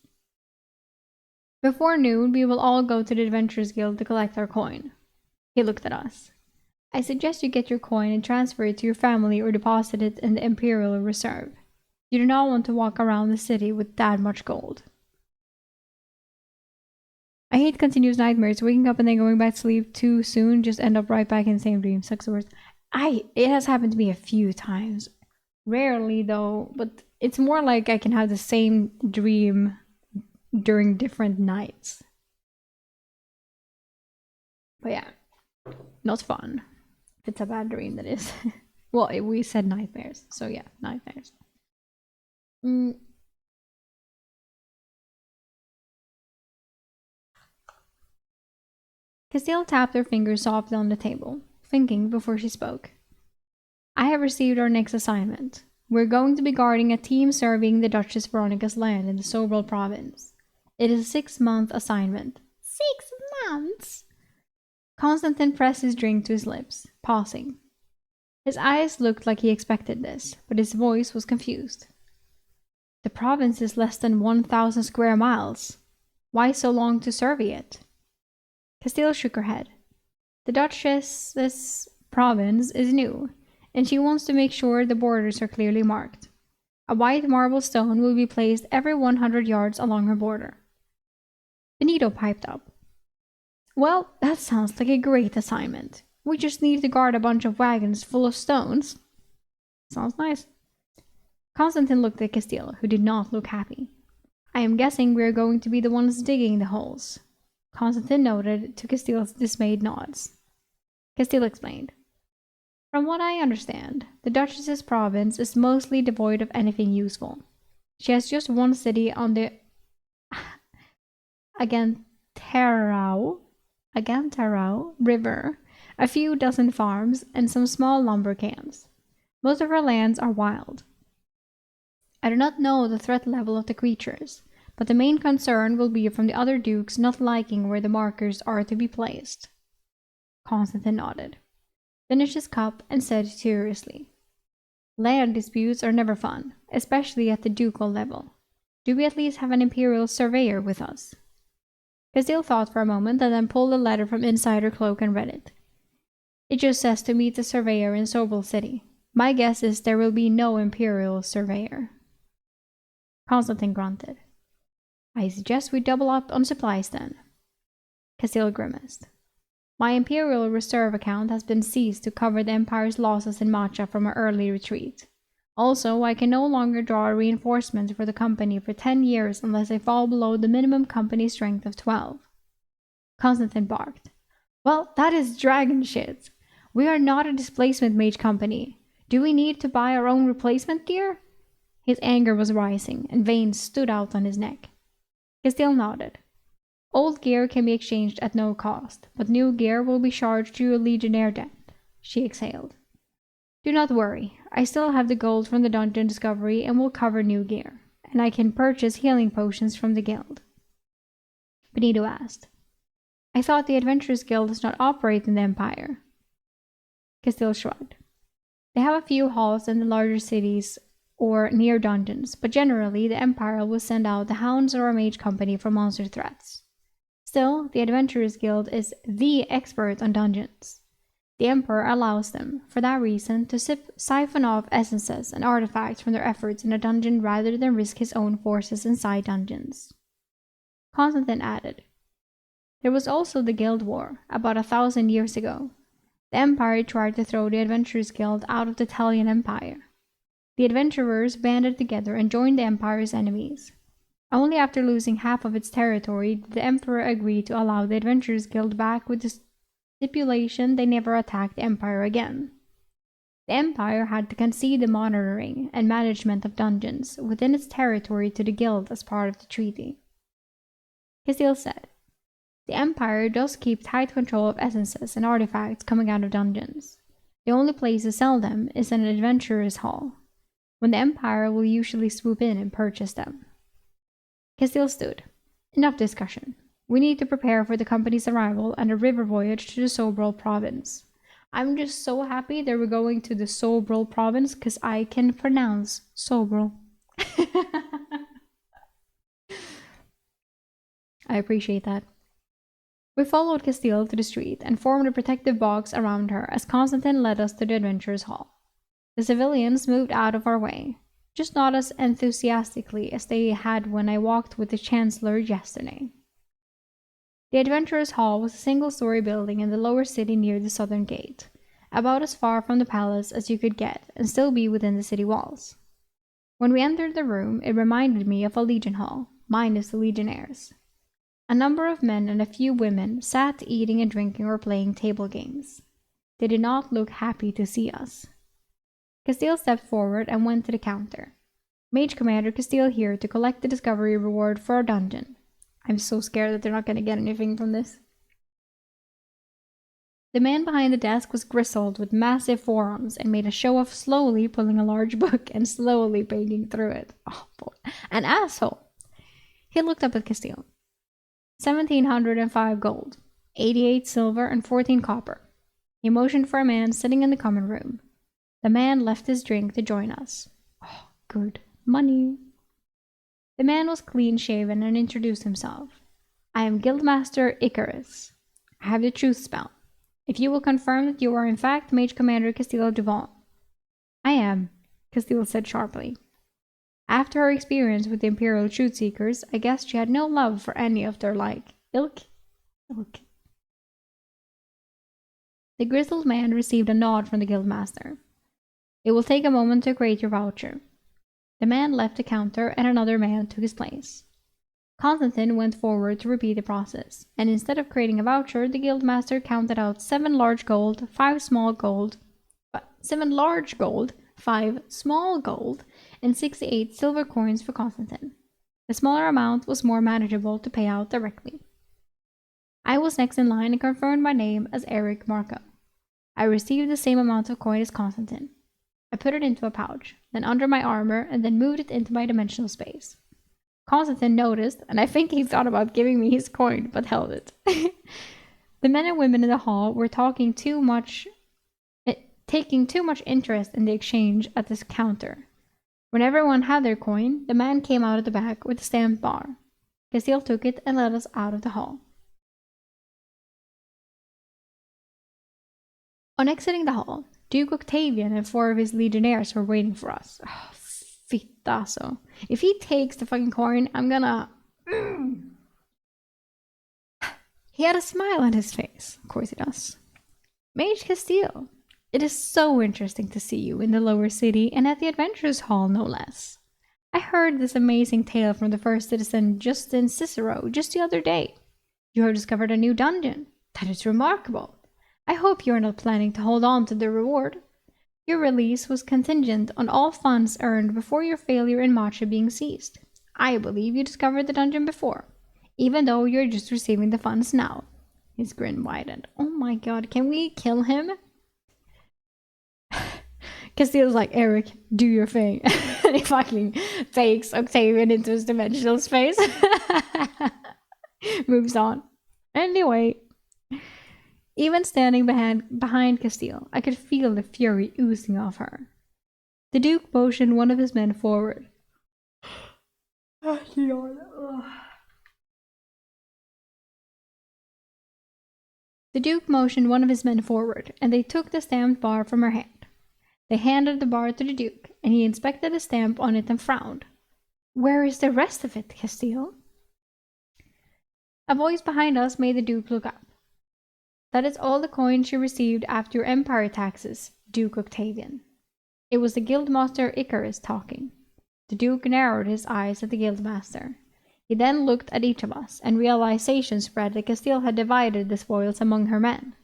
Before noon, we will all go to the Adventurers Guild to collect our coin. He looked at us. I suggest you get your coin and transfer it to your family or deposit it in the Imperial Reserve. You do not want to walk around the city with that much gold. I hate continuous nightmares. Waking up and then going back to sleep too soon, just end up right back in the same dream. Sucks the worst. It has happened to me a few times. Rarely though, but it's more like I can have the same dream during different nights. But yeah, not fun. If it's a bad dream, that is. Well, we said nightmares, so yeah, nightmares. Castile tapped her fingers softly on the table, thinking before she spoke. I have received our next assignment. We're going to be guarding a team serving the Duchess Veronica's land in the Sobral province. It is a 6-month assignment. 6 months? Constantine pressed his drink to his lips, pausing. His eyes looked like he expected this, but his voice was confused. The province is less than 1,000 square miles. Why so long to survey it? Castile shook her head. The Duchess's province is new, and she wants to make sure the borders are clearly marked. A white marble stone will be placed every 100 yards along her border. Benito piped up. Well, that sounds like a great assignment. We just need to guard a bunch of wagons full of stones. Sounds nice. Constantine looked at Castile, who did not look happy. I am guessing we are going to be the ones digging the holes. Constantine noted to Castile's dismayed nods. Castile explained. From what I understand, the Duchess's province is mostly devoid of anything useful. She has just one city on the Agantarao River, a few dozen farms, and some small lumber camps. Most of her lands are wild. I do not know the threat level of the creatures, but the main concern will be from the other dukes not liking where the markers are to be placed. Constantine nodded, finished his cup, and said seriously, land disputes are never fun, especially at the ducal level. Do we at least have an imperial surveyor with us? Castile thought for a moment and then pulled a letter from inside her cloak and read it. It just says to meet the surveyor in Sobral City. My guess is there will be no imperial surveyor. Constantine grunted. I suggest we double up on supplies then. Castile grimaced. My imperial reserve account has been seized to cover the Empire's losses in Macha from our early retreat. Also, I can no longer draw a reinforcement for the company for 10 years unless I fall below the minimum company strength of 12. Constantine barked. Well, that is dragon shit. We are not a displacement mage company. Do we need to buy our own replacement gear? His anger was rising, and veins stood out on his neck. Castile nodded. Old gear can be exchanged at no cost, but new gear will be charged to a legionnaire debt. She exhaled. Do not worry, I still have the gold from the dungeon discovery and will cover new gear, and I can purchase healing potions from the guild. Benito asked. I thought the Adventurers Guild does not operate in the Empire. Castile shrugged. They have a few halls in the larger cities or near dungeons, but generally the Empire will send out the Hounds or a mage company for monster threats. Still, the Adventurers Guild is the expert on dungeons. The Emperor allows them, for that reason, to siphon off essences and artifacts from their efforts in a dungeon rather than risk his own forces inside dungeons. Constantine added, there was also the Guild War, about 1,000 years ago. The Empire tried to throw the Adventurers Guild out of the Italian Empire. The adventurers banded together and joined the Empire's enemies. Only after losing half of its territory did the Emperor agree to allow the Adventurers Guild back with the stipulation they never attack the Empire again. The Empire had to concede the monitoring and management of dungeons within its territory to the Guild as part of the treaty. Castile said, the Empire does keep tight control of essences and artifacts coming out of dungeons. The only place to sell them is in an adventurer's hall, when the Empire will usually swoop in and purchase them. Castile stood. Enough discussion. We need to prepare for the company's arrival and a river voyage to the Sobral province. I'm just so happy that we're going to the Sobral province because I can pronounce Sobral. I appreciate that. We followed Castile to the street and formed a protective box around her as Constantine led us to the adventurers' hall. The civilians moved out of our way, just not as enthusiastically as they had when I walked with the Chancellor yesterday. The Adventurers' Hall was a single-story building in the lower city near the southern gate, about as far from the palace as you could get and still be within the city walls. When we entered the room, it reminded me of a legion hall, minus the legionnaires. A number of men and a few women sat eating and drinking or playing table games. They did not look happy to see us. Castile stepped forward and went to the counter. Mage Commander Castile here to collect the discovery reward for our dungeon. I'm so scared that they're not going to get anything from this. The man behind the desk was grizzled with massive forearms and made a show of slowly pulling a large book and slowly paging through it. Oh boy, an asshole. He looked up at Castile. 1,705 gold, 88 silver, and 14 copper. He motioned for a man sitting in the common room. The man left his drink to join us. Oh, good. Money. The man was clean-shaven and introduced himself. I am Guildmaster Icarus. I have the truth spell. If you will confirm that you are in fact Mage Commander Castile Duvant. I am, Castile said sharply. After her experience with the Imperial Truth Seekers, I guessed she had no love for any of their ilk. The grizzled man received a nod from the Guildmaster. It will take a moment to create your voucher. The man left the counter and another man took his place. Constantine went forward to repeat the process, and instead of creating a voucher, the Guildmaster counted out 7 large gold, 5 small gold, 7 large gold, 5 small gold, and 68 silver coins for Constantine. The smaller amount was more manageable to pay out directly. I was next in line and confirmed my name as Eric Marco. I received the same amount of coin as Constantine. I put it into a pouch, then under my armor, and then moved it into my dimensional space. Constantine noticed, and I think he thought about giving me his coin, but held it. The men and women in the hall were taking too much interest in the exchange at this counter. When everyone had their coin, the man came out of the back with a stamped bar. Castile took it and led us out of the hall. On exiting the hall, Duke Octavian and 4 of his legionnaires were waiting for us. Oh, fittazo. If he takes the fucking coin, I'm gonna... He had a smile on his face. Of course he does. Mage Castile, it is so interesting to see you in the lower city and at the Adventurers Hall, no less. I heard this amazing tale from the first citizen Justin Cicero just the other day. You have discovered a new dungeon. That is remarkable. I hope you are not planning to hold on to the reward. Your release was contingent on all funds earned before your failure in Matcha being seized. I believe you discovered the dungeon before, even though you're just receiving the funds now. His grin widened. Oh my god, can we kill him? Castile's like, Eric, do your thing. And he fucking fakes Octavian into his dimensional space. Moves on. Anyway, even standing behind Castile, I could feel the fury oozing off her. The Duke motioned one of his men forward. The Duke motioned one of his men forward, and they took the stamped bar from her hand. They handed the bar to the Duke, and he inspected the stamp on it and frowned. Where is the rest of it, Castile? A voice behind us made the Duke look up. That is all the coins you received after your empire taxes, Duke Octavian. It was the Guildmaster Icarus talking. The Duke narrowed his eyes at the Guildmaster. He then looked at each of us, and realization spread that Castile had divided the spoils among her men.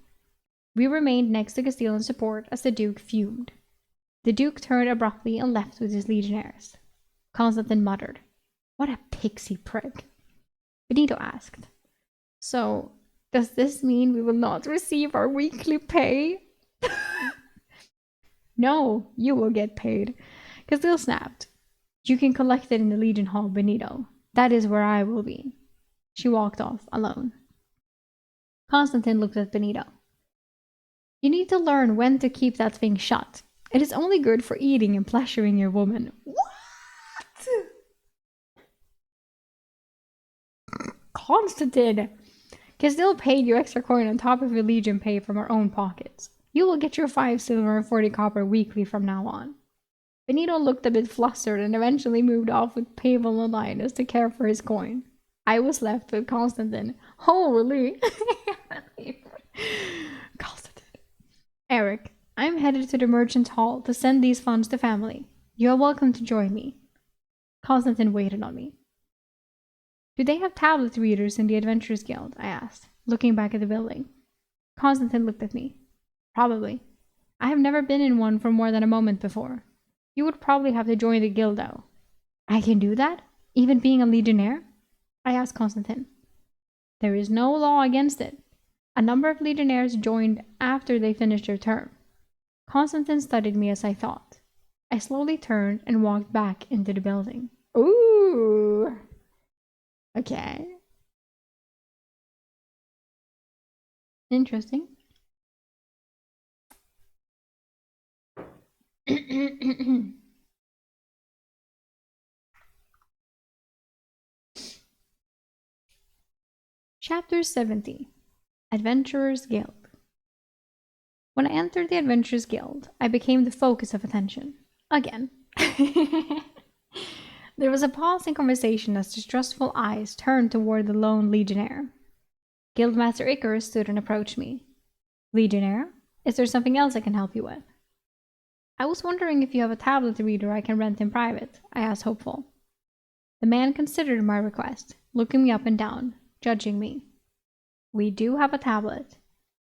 We remained next to Castile in support as the Duke fumed. The Duke turned abruptly and left with his legionnaires. Constantine muttered, What a pixie prick. Benito asked, So, does this mean we will not receive our weekly pay? No, you will get paid. Castile snapped. You can collect it in the Legion Hall, Benito. That is where I will be. She walked off alone. Constantine looked at Benito. You need to learn when to keep that thing shut. It is only good for eating and pleasuring your woman. What? Constantine! Castile paid you extra coin on top of your legion pay from our own pockets. You will get your 5 silver and 40 copper weekly from now on. Benito looked a bit flustered and eventually moved off with Pavel and Linus to care for his coin. I was left with Constantine. Holy! Constantine. Eric, I'm headed to the Merchant's Hall to send these funds to family. You are welcome to join me. Constantine waited on me. Do they have tablet readers in the Adventurers Guild? I asked, looking back at the building. Constantine looked at me. Probably. I have never been in one for more than a moment before. You would probably have to join the guild, though. I can do that? Even being a legionnaire? I asked Constantine. There is no law against it. A number of legionnaires joined after they finished their term. Constantine studied me as I thought. I slowly turned and walked back into the building. Ooh! Okay. Interesting. Chapter 70. Adventurers Guild. When I entered the Adventurers Guild, I became the focus of attention. Again. There was a pause in conversation as distrustful eyes turned toward the lone legionnaire. Guildmaster Icarus stood and approached me. Legionnaire, is there something else I can help you with? I was wondering if you have a tablet reader I can rent in private, I asked hopeful. The man considered my request, looking me up and down, judging me. We do have a tablet.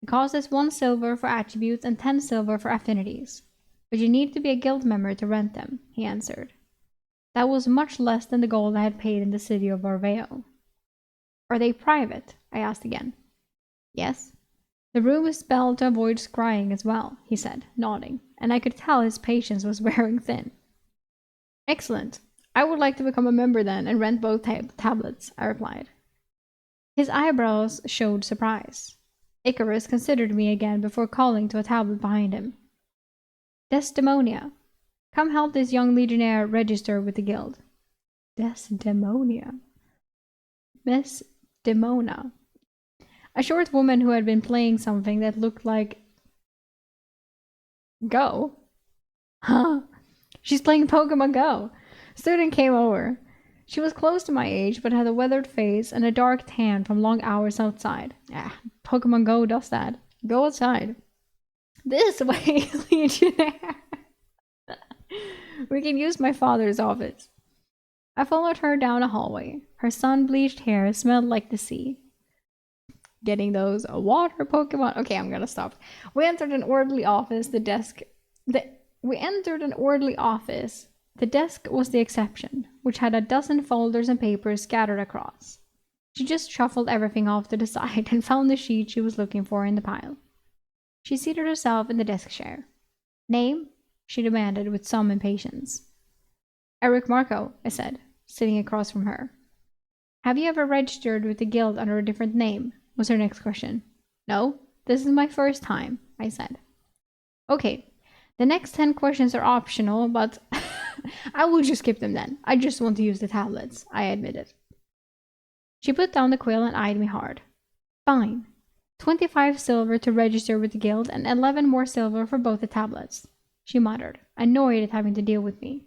It costs 1 silver for attributes and 10 silver for affinities, but you need to be a guild member to rent them, he answered. That was much less than the gold I had paid in the city of Orveo. Are they private? I asked again. Yes. The room is spelled to avoid scrying as well, he said, nodding, and I could tell his patience was wearing thin. Excellent. I would like to become a member then and rent both tablets, I replied. His eyebrows showed surprise. Icarus considered me again before calling to a tablet behind him. Desdemonia, come help this young legionnaire register with the guild. Desdemonia. Miss Demona. A short woman who had been playing something that looked like Go. Huh. She's playing Pokemon Go. Student came over. She was close to my age, but had a weathered face and a dark tan from long hours outside. Pokemon Go does that. Go outside. This way, legionnaire. We can use my father's office. I followed her down a hallway. Her sun-bleached hair smelled like the sea. Getting those water Pokemon. Okay, I'm gonna stop. We entered an orderly office. The desk was the exception, which had a dozen folders and papers scattered across. She just shuffled everything off to the side and found the sheet she was looking for in the pile. She seated herself in the desk chair. Name? She demanded with some impatience. Eric Marco, I said, sitting across from her. Have you ever registered with the guild under a different name? Was her next question. No, this is my first time, I said. Okay, the next 10 questions are optional, but I will just skip them then. I just want to use the tablets, I admitted. She put down the quill and eyed me hard. Fine. 25 silver to register with the guild and 11 more silver for both the tablets, she muttered, annoyed at having to deal with me.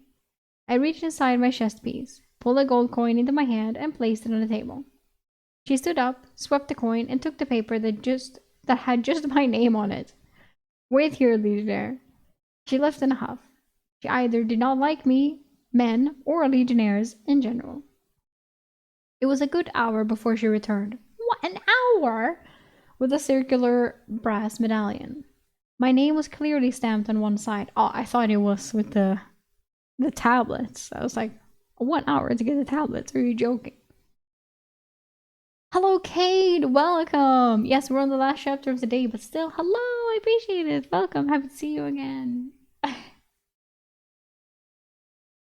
I reached inside my chest piece, pulled a gold coin into my hand, and placed it on the table. She stood up, swept the coin, and took the paper that had just my name on it. Wait here, legionnaire. She left in a huff. She either did not like me, men, or legionnaires in general. It was a good hour before she returned. What, an hour? With a circular brass medallion. My name was clearly stamped on one side. Oh, I thought it was with the tablets. I was like, 1 hour to get the tablets? Are you joking? Hello, Cade! Welcome! Yes, we're on the last chapter of the day, but still, hello! I appreciate it! Welcome! Happy to see you again.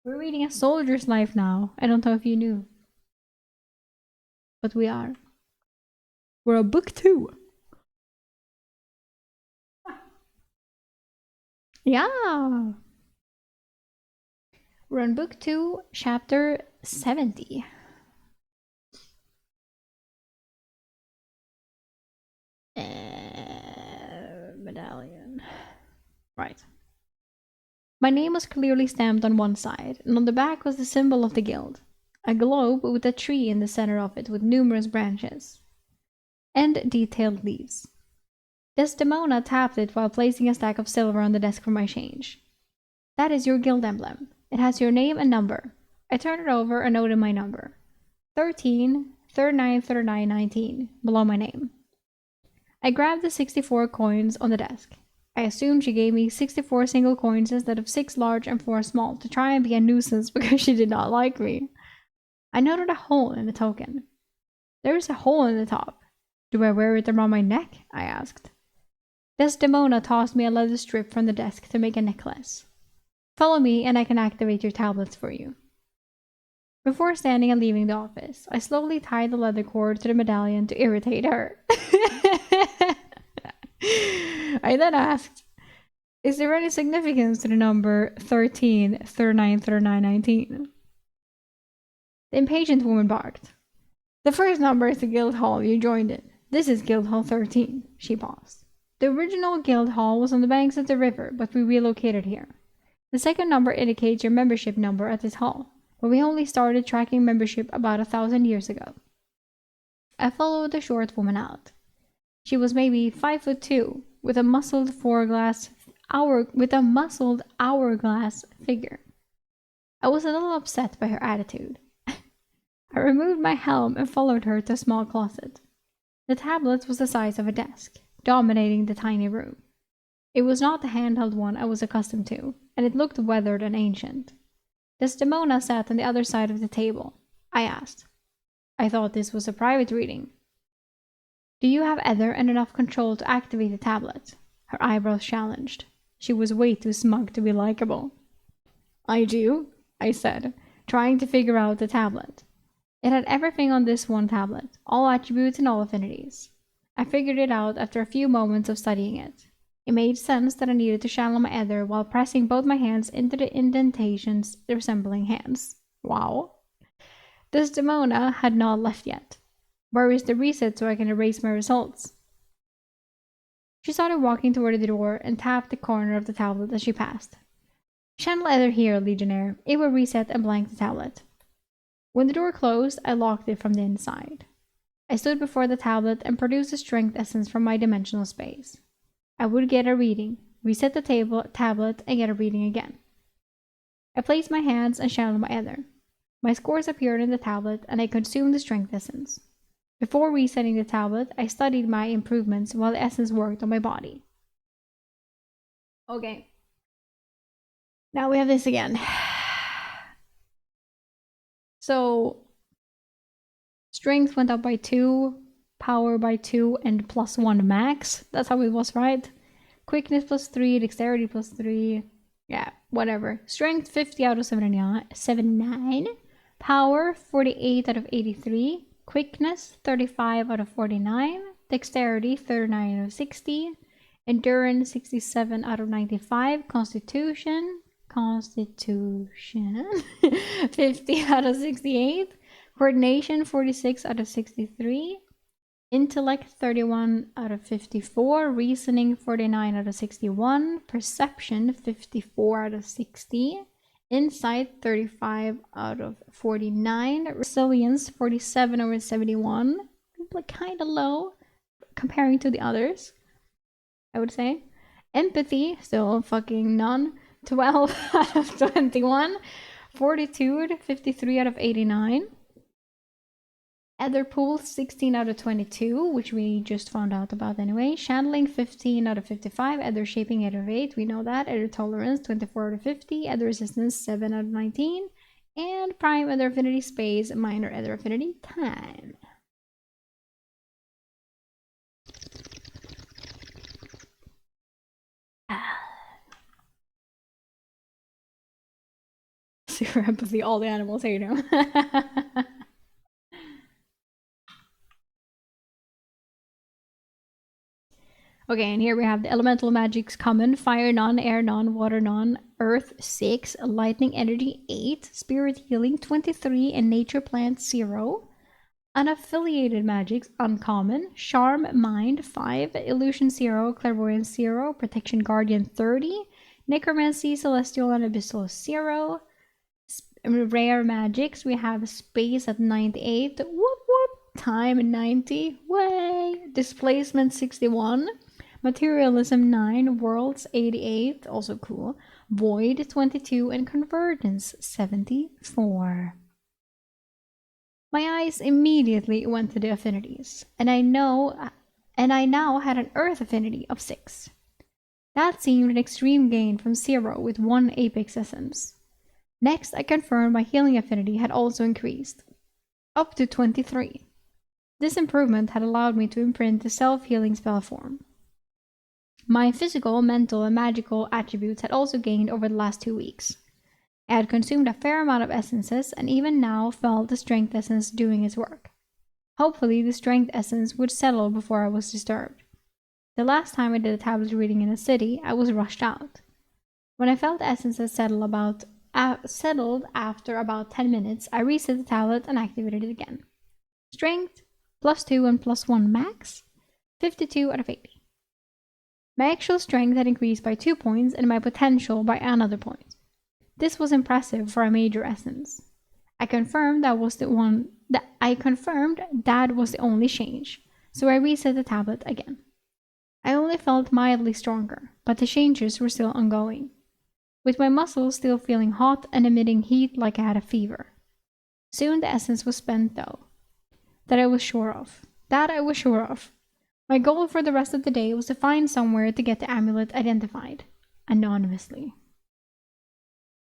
We're reading A Soldier's Life now. I don't know if you knew. But we are. We're on book 2. Yeah! We're on book 2, chapter 70. Medallion. Right. My name was clearly stamped on one side, and on the back was the symbol of the guild. A globe with a tree in the center of it with numerous branches and detailed leaves. Desdemona tapped it while placing a stack of silver on the desk for my change. That is your guild emblem. It has your name and number. I turned it over and noted my number. 13, 39, 39, 19, below my name. I grabbed the 64 coins on the desk. I assumed she gave me 64 single coins instead of 6 large and 4 small to try and be a nuisance because she did not like me. I noted a hole in the token. There is a hole in the top. Do I wear it around my neck? I asked. Desdemona tossed me a leather strip from the desk to make a necklace. Follow me and I can activate your tablets for you. Before standing and leaving the office, I slowly tied the leather cord to the medallion to irritate her. I then asked, is there any significance to the number 13, 39, 39, 19? The impatient woman barked. The first number is the guild hall you joined in. This is Guild Hall 13. She paused. The original guild hall was on the banks of the river, but we relocated here. The second number indicates your membership number at this hall, but we only started tracking membership about 1,000 years ago. I followed the short woman out. She was maybe 5'2", with a muscled hourglass figure. I was a little upset by her attitude. I removed my helm and followed her to a small closet. The tablet was the size of a desk, dominating the tiny room. It was not the handheld one I was accustomed to, and it looked weathered and ancient. Desdemona sat on the other side of the table. I asked. I thought this was a private reading. Do you have ether and enough control to activate the tablet? Her eyebrows challenged. She was way too smug to be likable. I do, I said, trying to figure out the tablet. It had everything on this one tablet, all attributes and all affinities. I figured it out after a few moments of studying it. It made sense that I needed to channel my ether while pressing both my hands into the indentations resembling hands. Wow. Desdemona had not left yet. Where is the reset so I can erase my results? She started walking toward the door and tapped the corner of the tablet as she passed. Channel ether here, Legionnaire. It will reset and blank the tablet. When the door closed, I locked it from the inside. I stood before the tablet and produced a strength essence from my dimensional space. I would get a reading, reset the tablet, and get a reading again. I placed my hands and channeled my ether. My scores appeared in the tablet, and I consumed the strength essence. Before resetting the tablet, I studied my improvements while the essence worked on my body. Okay. Now we have this again. So, strength went up by 2, power by 2, and +1 max. That's how it was, right? Quickness +3, dexterity +3. Yeah, whatever. Strength 50 out of 79. Power 48 out of 83. Quickness 35 out of 49. Dexterity 39 out of 60. Endurance 67 out of 95. Constitution 50 out of 68. Coordination 46 out of 63. Intellect 31 out of 54. Reasoning 49 out of 61. Perception 54 out of 60. Insight 35 out of 49. Resilience 47 over 71. Like kind of low comparing to the others, I would say. Empathy, still fucking none. 12 out of 21. Fortitude 53 out of 89. Ether pool 16 out of 22, which we just found out about anyway. Channeling 15 out of 55. Ether shaping 8 out of 8, we know that. Ether tolerance 24 out of 50. Ether resistance 7 out of 19. And prime ether affinity space, minor ether affinity time. Super empathy, all the animals hate him. Okay, and here we have the elemental magics common. Fire none, air none, water none, earth 6, lightning energy 8, spirit healing 23, and nature plant 0. Unaffiliated magics uncommon. Charm mind 5, illusion 0, clairvoyance 0, protection guardian 30, necromancy celestial and abyssal 0. Rare magics, we have space at 98, whoop whoop, time 90, way, displacement 61, materialism 9, worlds 88, also cool, void 22, and convergence 74. My eyes immediately went to the affinities, and I now had an earth affinity of 6. That seemed an extreme gain from 0 with 1 apex essence. Next, I confirmed my healing affinity had also increased, up to 23. This improvement had allowed me to imprint the self-healing spell form. My physical, mental, and magical attributes had also gained over the last 2 weeks. I had consumed a fair amount of essences and even now felt the strength essence doing its work. Hopefully, the strength essence would settle before I was disturbed. The last time I did a tablet reading in a city, I was rushed out. When I felt the essences settled after about 10 minutes, I reset the tablet and activated it again. Strength, +2 and +1 max, 52 out of 80. My actual strength had increased by 2 points and my potential by another point. This was impressive for a major essence. I confirmed that was the only change, so I reset the tablet again. I only felt mildly stronger, but the changes were still ongoing, with my muscles still feeling hot and emitting heat like I had a fever. Soon the essence was spent though. That I was sure of. My goal for the rest of the day was to find somewhere to get the amulet identified, anonymously.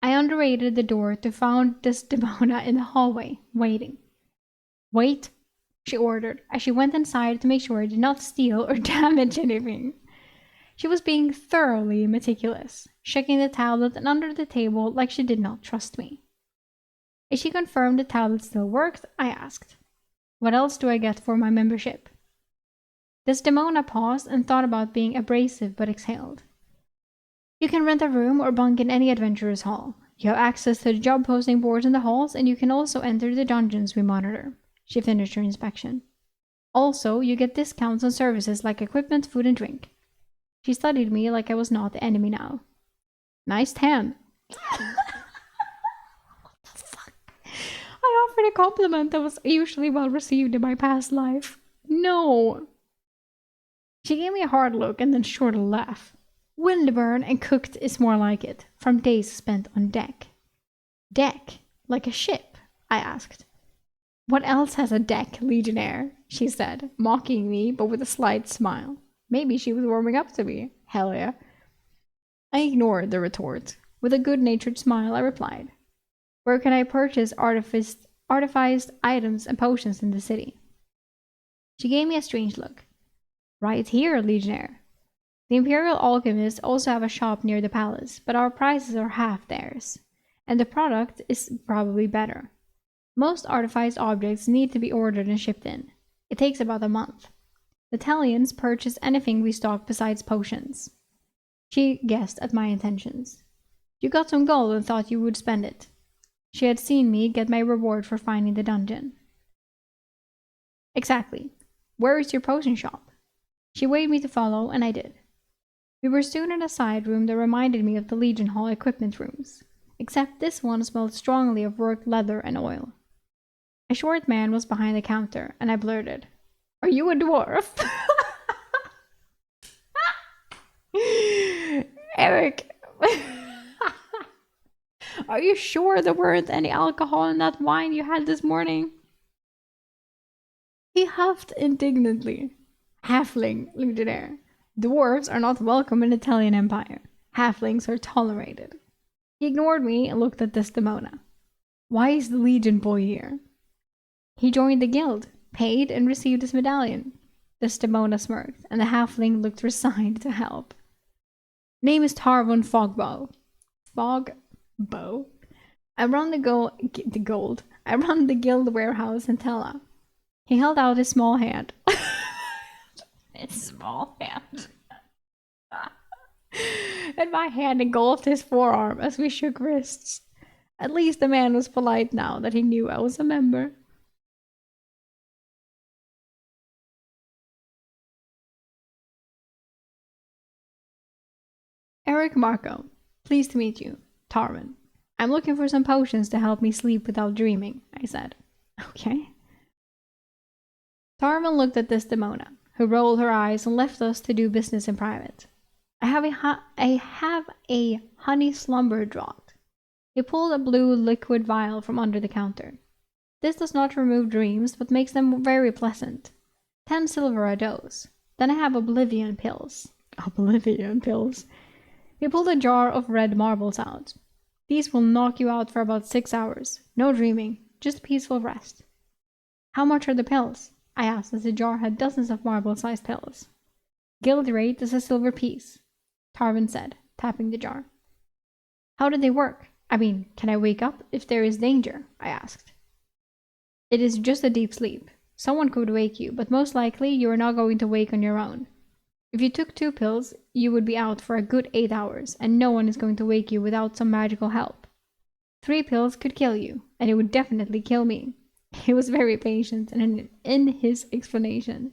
I underrated the door to find Desdemona in the hallway, waiting. "Wait," she ordered, as she went inside to make sure I did not steal or damage anything. She was being thoroughly meticulous, checking the tablet and under the table like she did not trust me. As she confirmed the tablet still worked, I asked, "What else do I get for my membership?" Desdemona paused and thought about being abrasive but exhaled. "You can rent a room or bunk in any adventurer's hall. You have access to the job posting boards in the halls, and you can also enter the dungeons we monitor." She finished her inspection. "Also, you get discounts on services like equipment, food, and drink." She studied me like I was not the enemy now. "Nice tan." What the fuck? I offered a compliment that was usually well received in my past life. No. She gave me a hard look and then short a laugh. "Windburn and cooked is more like it, from days spent on deck." "Deck? Like a ship?" I asked. "What else has a deck, Legionnaire?" she said, mocking me, but with a slight smile. Maybe she was warming up to me. Hell yeah. I ignored the retort. With a good-natured smile, I replied, "Where can I purchase artificed items and potions in the city?" She gave me a strange look. "Right here, Legionnaire. The Imperial Alchemists also have a shop near the palace, but our prices are half theirs, and the product is probably better. Most artificed objects need to be ordered and shipped in. It takes about a month. The Italians purchase anything we stock besides potions." She guessed at my intentions. "You got some gold and thought you would spend it." She had seen me get my reward for finding the dungeon. "Exactly. Where is your potion shop?" She waved me to follow, and I did. We were soon in a side room that reminded me of the Legion Hall equipment rooms, except this one smelled strongly of worked leather and oil. A short man was behind the counter, and I blurted, "Are you a dwarf?" "Eric, are you sure there weren't any alcohol in that wine you had this morning?" He huffed indignantly. "Halfling, Legionnaire. Dwarves are not welcome in the Italian Empire. Halflings are tolerated." He ignored me and looked at Desdemona. "Why is the Legion boy here?" "He joined the guild, paid, and received his medallion." Desdemona smirked, and the halfling looked resigned to help. "Name is Tarvon Fogbow. Fogbow. I run the gold. I run the guild warehouse in Tella." He held out his small hand. His small hand. And my hand engulfed his forearm as we shook wrists. At least the man was polite now that he knew I was a member. "Eric Marco. Pleased to meet you. Tarvin. I'm looking for some potions to help me sleep without dreaming," I said. "Okay." Tarvin looked at Desdemona, who rolled her eyes and left us to do business in private. I have a honey slumber draught." He pulled a blue liquid vial from under the counter. This does not remove dreams, but makes them very pleasant. 10 silver a dose. Then I have oblivion pills. Oblivion pills. He pulled a jar of red marbles out. These will knock you out for about 6 hours. No dreaming, just peaceful rest. How much are the pills? I asked as the jar had dozens of marble-sized pills. Guild rate is a silver piece, Tarvin said, tapping the jar. How do they work? I mean, can I wake up if there is danger? I asked. It is just a deep sleep. Someone could wake you, but most likely you are not going to wake on your own. If you took 2 pills, you would be out for a good 8 hours, and no one is going to wake you without some magical help. 3 pills could kill you, and it would definitely kill me. He was very patient in his explanation.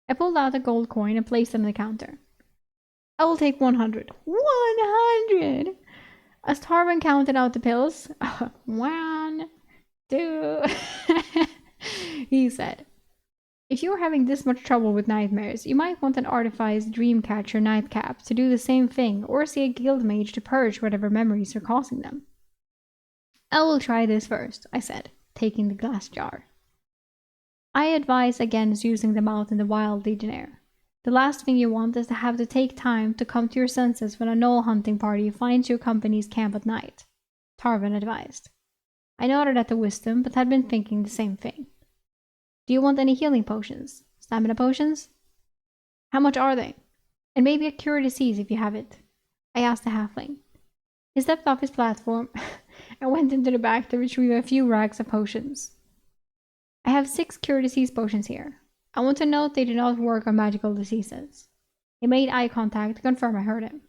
I pulled out a gold coin and placed it on the counter. I will take 100. 100! As Tarvin counted out the pills, 1, 2, he said, if you are having this much trouble with nightmares, you might want an artifice dreamcatcher nightcap to do the same thing, or see a guild mage to purge whatever memories are causing them. I will try this first, I said, taking the glass jar. I advise against using them out in the wild, Legionnaire. The last thing you want is to have to take time to come to your senses when a gnoll hunting party finds your company's camp at night, Tarvin advised. I nodded at the wisdom, but had been thinking the same thing. Do you want any healing potions? Stamina potions? How much are they? And maybe a cure disease if you have it, I asked the halfling. He stepped off his platform and went into the back to retrieve a few rags of potions. I have 6 cure disease potions here. I want to note they do not work on magical diseases. He made eye contact to confirm I heard him.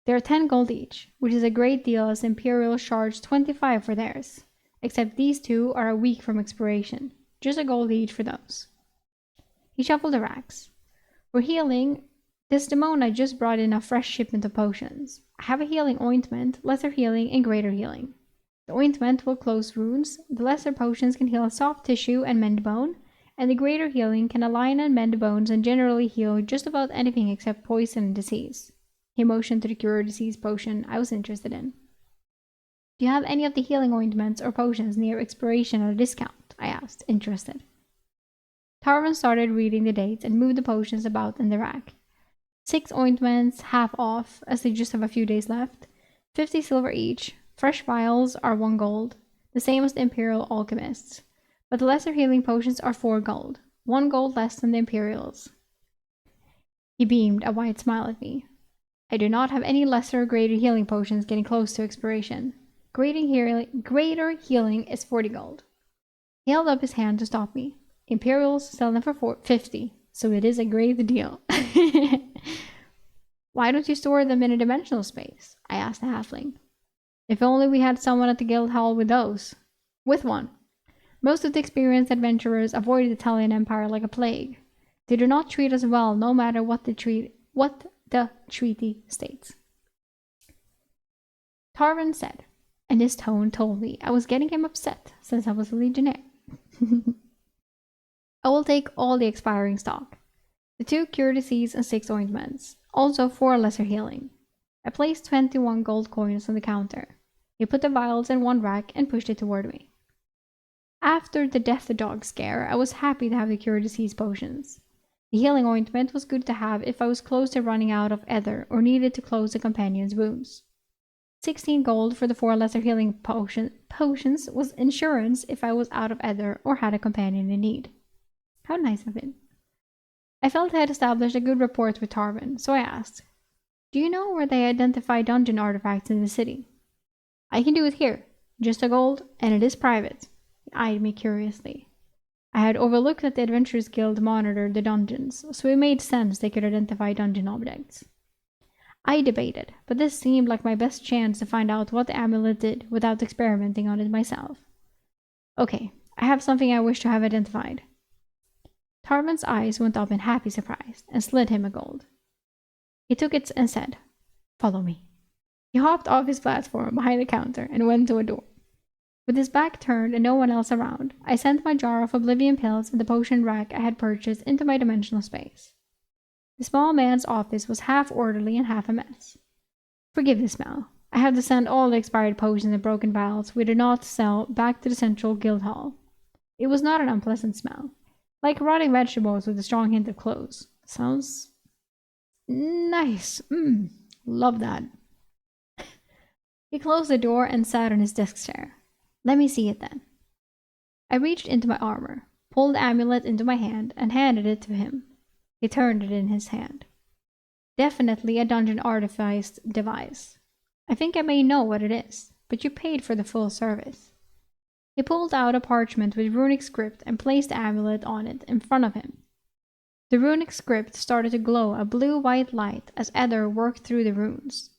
They are 10 gold each, which is a great deal as Imperials charge 25 for theirs, except these 2 are a week from expiration. Just a gold each for those. He shuffled the racks. For healing, Desdemona just brought in a fresh shipment of potions. I have a healing ointment, lesser healing, and greater healing. The ointment will close wounds, the lesser potions can heal soft tissue and mend bone, and the greater healing can align and mend bones and generally heal just about anything except poison and disease. He motioned to the cure disease potion I was interested in. Do you have any of the healing ointments or potions near expiration at a discount? I asked, interested. Tarvin started reading the dates and moved the potions about in the rack. 6 ointments, half off, as they just have a few days left. 50 silver each. Fresh vials are 1 gold, the same as the Imperial Alchemists. But the lesser healing potions are 4 gold, 1 gold less than the Imperials. He beamed a wide smile at me. I do not have any lesser or greater healing potions getting close to expiration. Greater healing is 40 gold. He held up his hand to stop me. Imperials sell them for 50, so it is a great deal. Why don't you store them in a dimensional space? I asked the halfling. If only we had someone at the guild hall with those. With one. Most of the experienced adventurers avoid the Italian Empire like a plague. They do not treat us well no matter what the treaty states. Tarvin said, and his tone told me I was getting him upset since I was a legionnaire. I will take all the expiring stock. The 2 cure disease and 6 ointments. Also 4 lesser healing. I placed 21 gold coins on the counter. He put the vials in 1 rack and pushed it toward me. After the death dog scare, I was happy to have the cure disease potions. The healing ointment was good to have if I was close to running out of ether or needed to close the companion's wounds. 16 gold for the 4 lesser healing potions was insurance if I was out of ether or had a companion in need. How nice of him. I felt I had established a good rapport with Tarvin, so I asked, do you know where they identify dungeon artifacts in the city? I can do it here. Just a gold, and it is private. He eyed me curiously. I had overlooked that the Adventurers Guild monitored the dungeons, so it made sense they could identify dungeon objects. I debated, but this seemed like my best chance to find out what the amulet did without experimenting on it myself. Okay, I have something I wish to have identified. Tarvin's eyes went up in happy surprise and slid him a gold. He took it and said, "Follow me." He hopped off his platform behind the counter and went to a door. With his back turned and no one else around, I sent my jar of oblivion pills and the potion rack I had purchased into my dimensional space. The small man's office was half orderly and half a mess. Forgive the smell. I had to send all the expired potions and broken vials we did not sell back to the central guild hall. It was not an unpleasant smell. Like rotting vegetables with a strong hint of cloves. Sounds nice. Love that. He closed the door and sat on his desk chair. Let me see it then. I reached into my armor, pulled the amulet into my hand, and handed it to him. He turned it in his hand. Definitely a dungeon artificed device. I think I may know what it is, but you paid for the full service. He pulled out a parchment with runic script and placed the amulet on it in front of him. The runic script started to glow a blue-white light as Ether worked through the runes.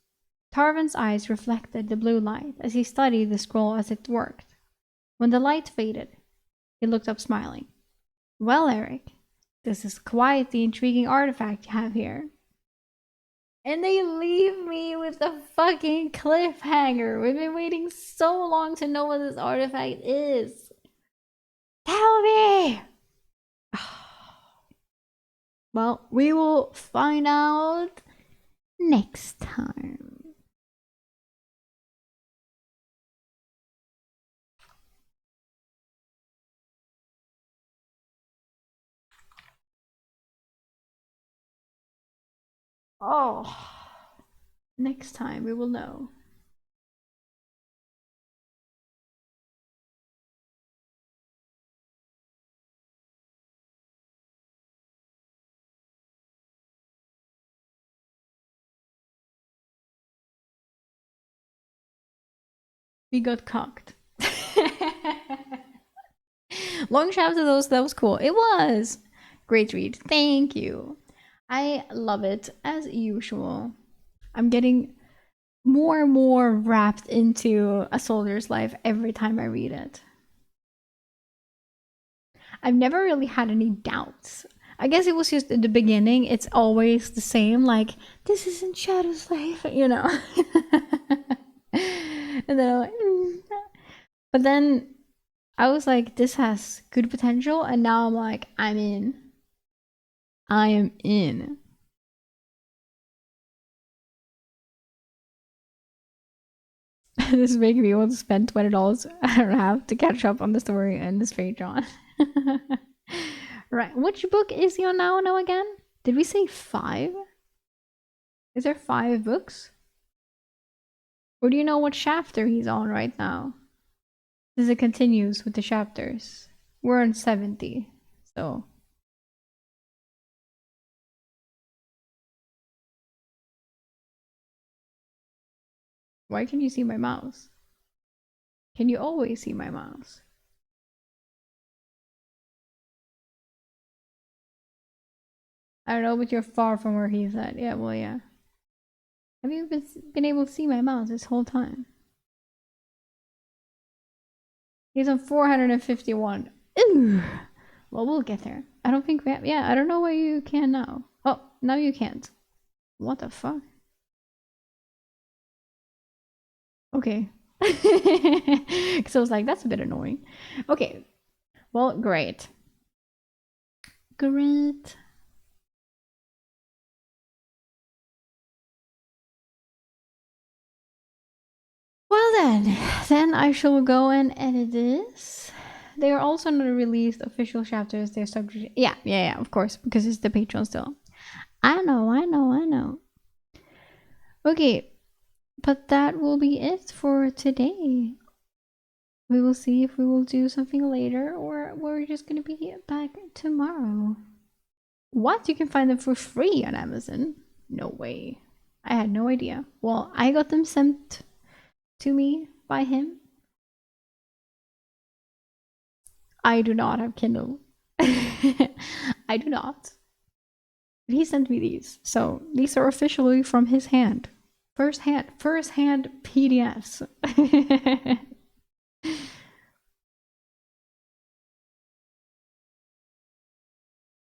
Tarvin's eyes reflected the blue light as he studied the scroll as it worked. When the light faded, he looked up smiling. Well, Eric, this is quite the intriguing artifact you have here. And they leave me with a fucking cliffhanger. We've been waiting so long to know what this artifact is. Tell me! Well, we will find out next time. Oh, next time we will know. We got cocked. Long shout to those. That was cool. It was. Great read. Thank you. I love it as usual. I'm getting more and more wrapped into a soldier's life every time I read it. I've never really had any doubts. I guess it was just in the beginning, it's always the same, like, this isn't Shadow's life, you know? And then I'm like, But then I was like, this has good potential, and now I'm like, I'm in. I am in. This is making me want to spend $20 I don't have to catch up on the story and this Patreon. Right, which book is he on now again? Did we say 5? Is there 5 books? Or do you know what chapter he's on right now? Because it continues with the chapters. We're on 70, so. Why can you see my mouse? Can you always see my mouse? I don't know, but you're far from where he's at. Yeah, well, yeah. Have you been able to see my mouse this whole time? He's on 451. Ooh. Well, we'll get there. I don't think we have. Yeah, I don't know why you can now. Oh, now you can't. What the fuck? Okay. Because I was like, that's a bit annoying. Okay. Well, great. Great. Well then I shall go and edit this. They are also not released official chapters. They're subject. Yeah, of course, because it's the Patreon still. I know. Okay, but that will be it for today. We will see if we will do something later or we're just gonna be back tomorrow. What? You can find them for free on Amazon? No way. I had no idea. Well, I got them sent to me by him. I do not have Kindle. I do not. But he sent me these. So these are officially from his hand. First hand PDFs.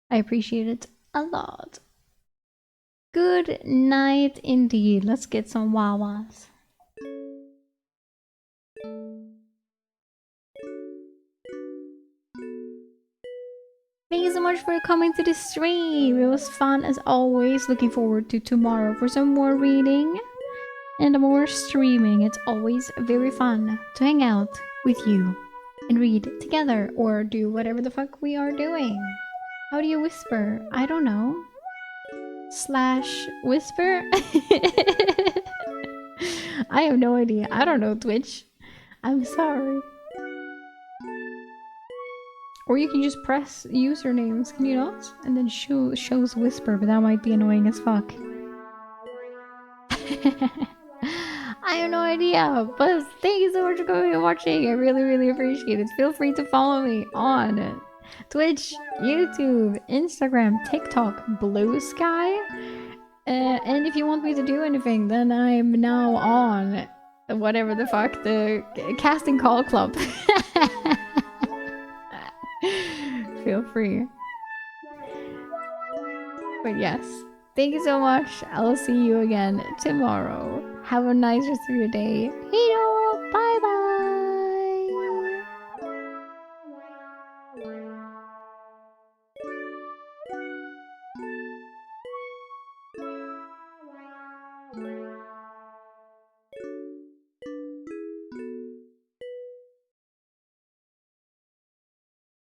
I appreciate it a lot. Good night indeed. Let's get some Wawas. Thank you so much for coming to the stream. It was fun as always. Looking forward to tomorrow for some more reading. and more streaming. It's always very fun to hang out with you and read together or do whatever the fuck we are doing. How do you whisper? I don't know. Slash whisper? I have no idea. I don't know Twitch. I'm sorry. Or you can just press usernames, can you not? And then shows whisper, but that might be annoying as fuck. I have no idea, but thank you so much for coming and watching. I really, really appreciate it. Feel free to follow me on Twitch, YouTube, Instagram, TikTok, Blue Sky. And if you want me to do anything, then I'm now on whatever the fuck, the casting call club. Feel free. But yes, thank you so much. I'll see you again tomorrow. Have a nice rest of your day. Hey,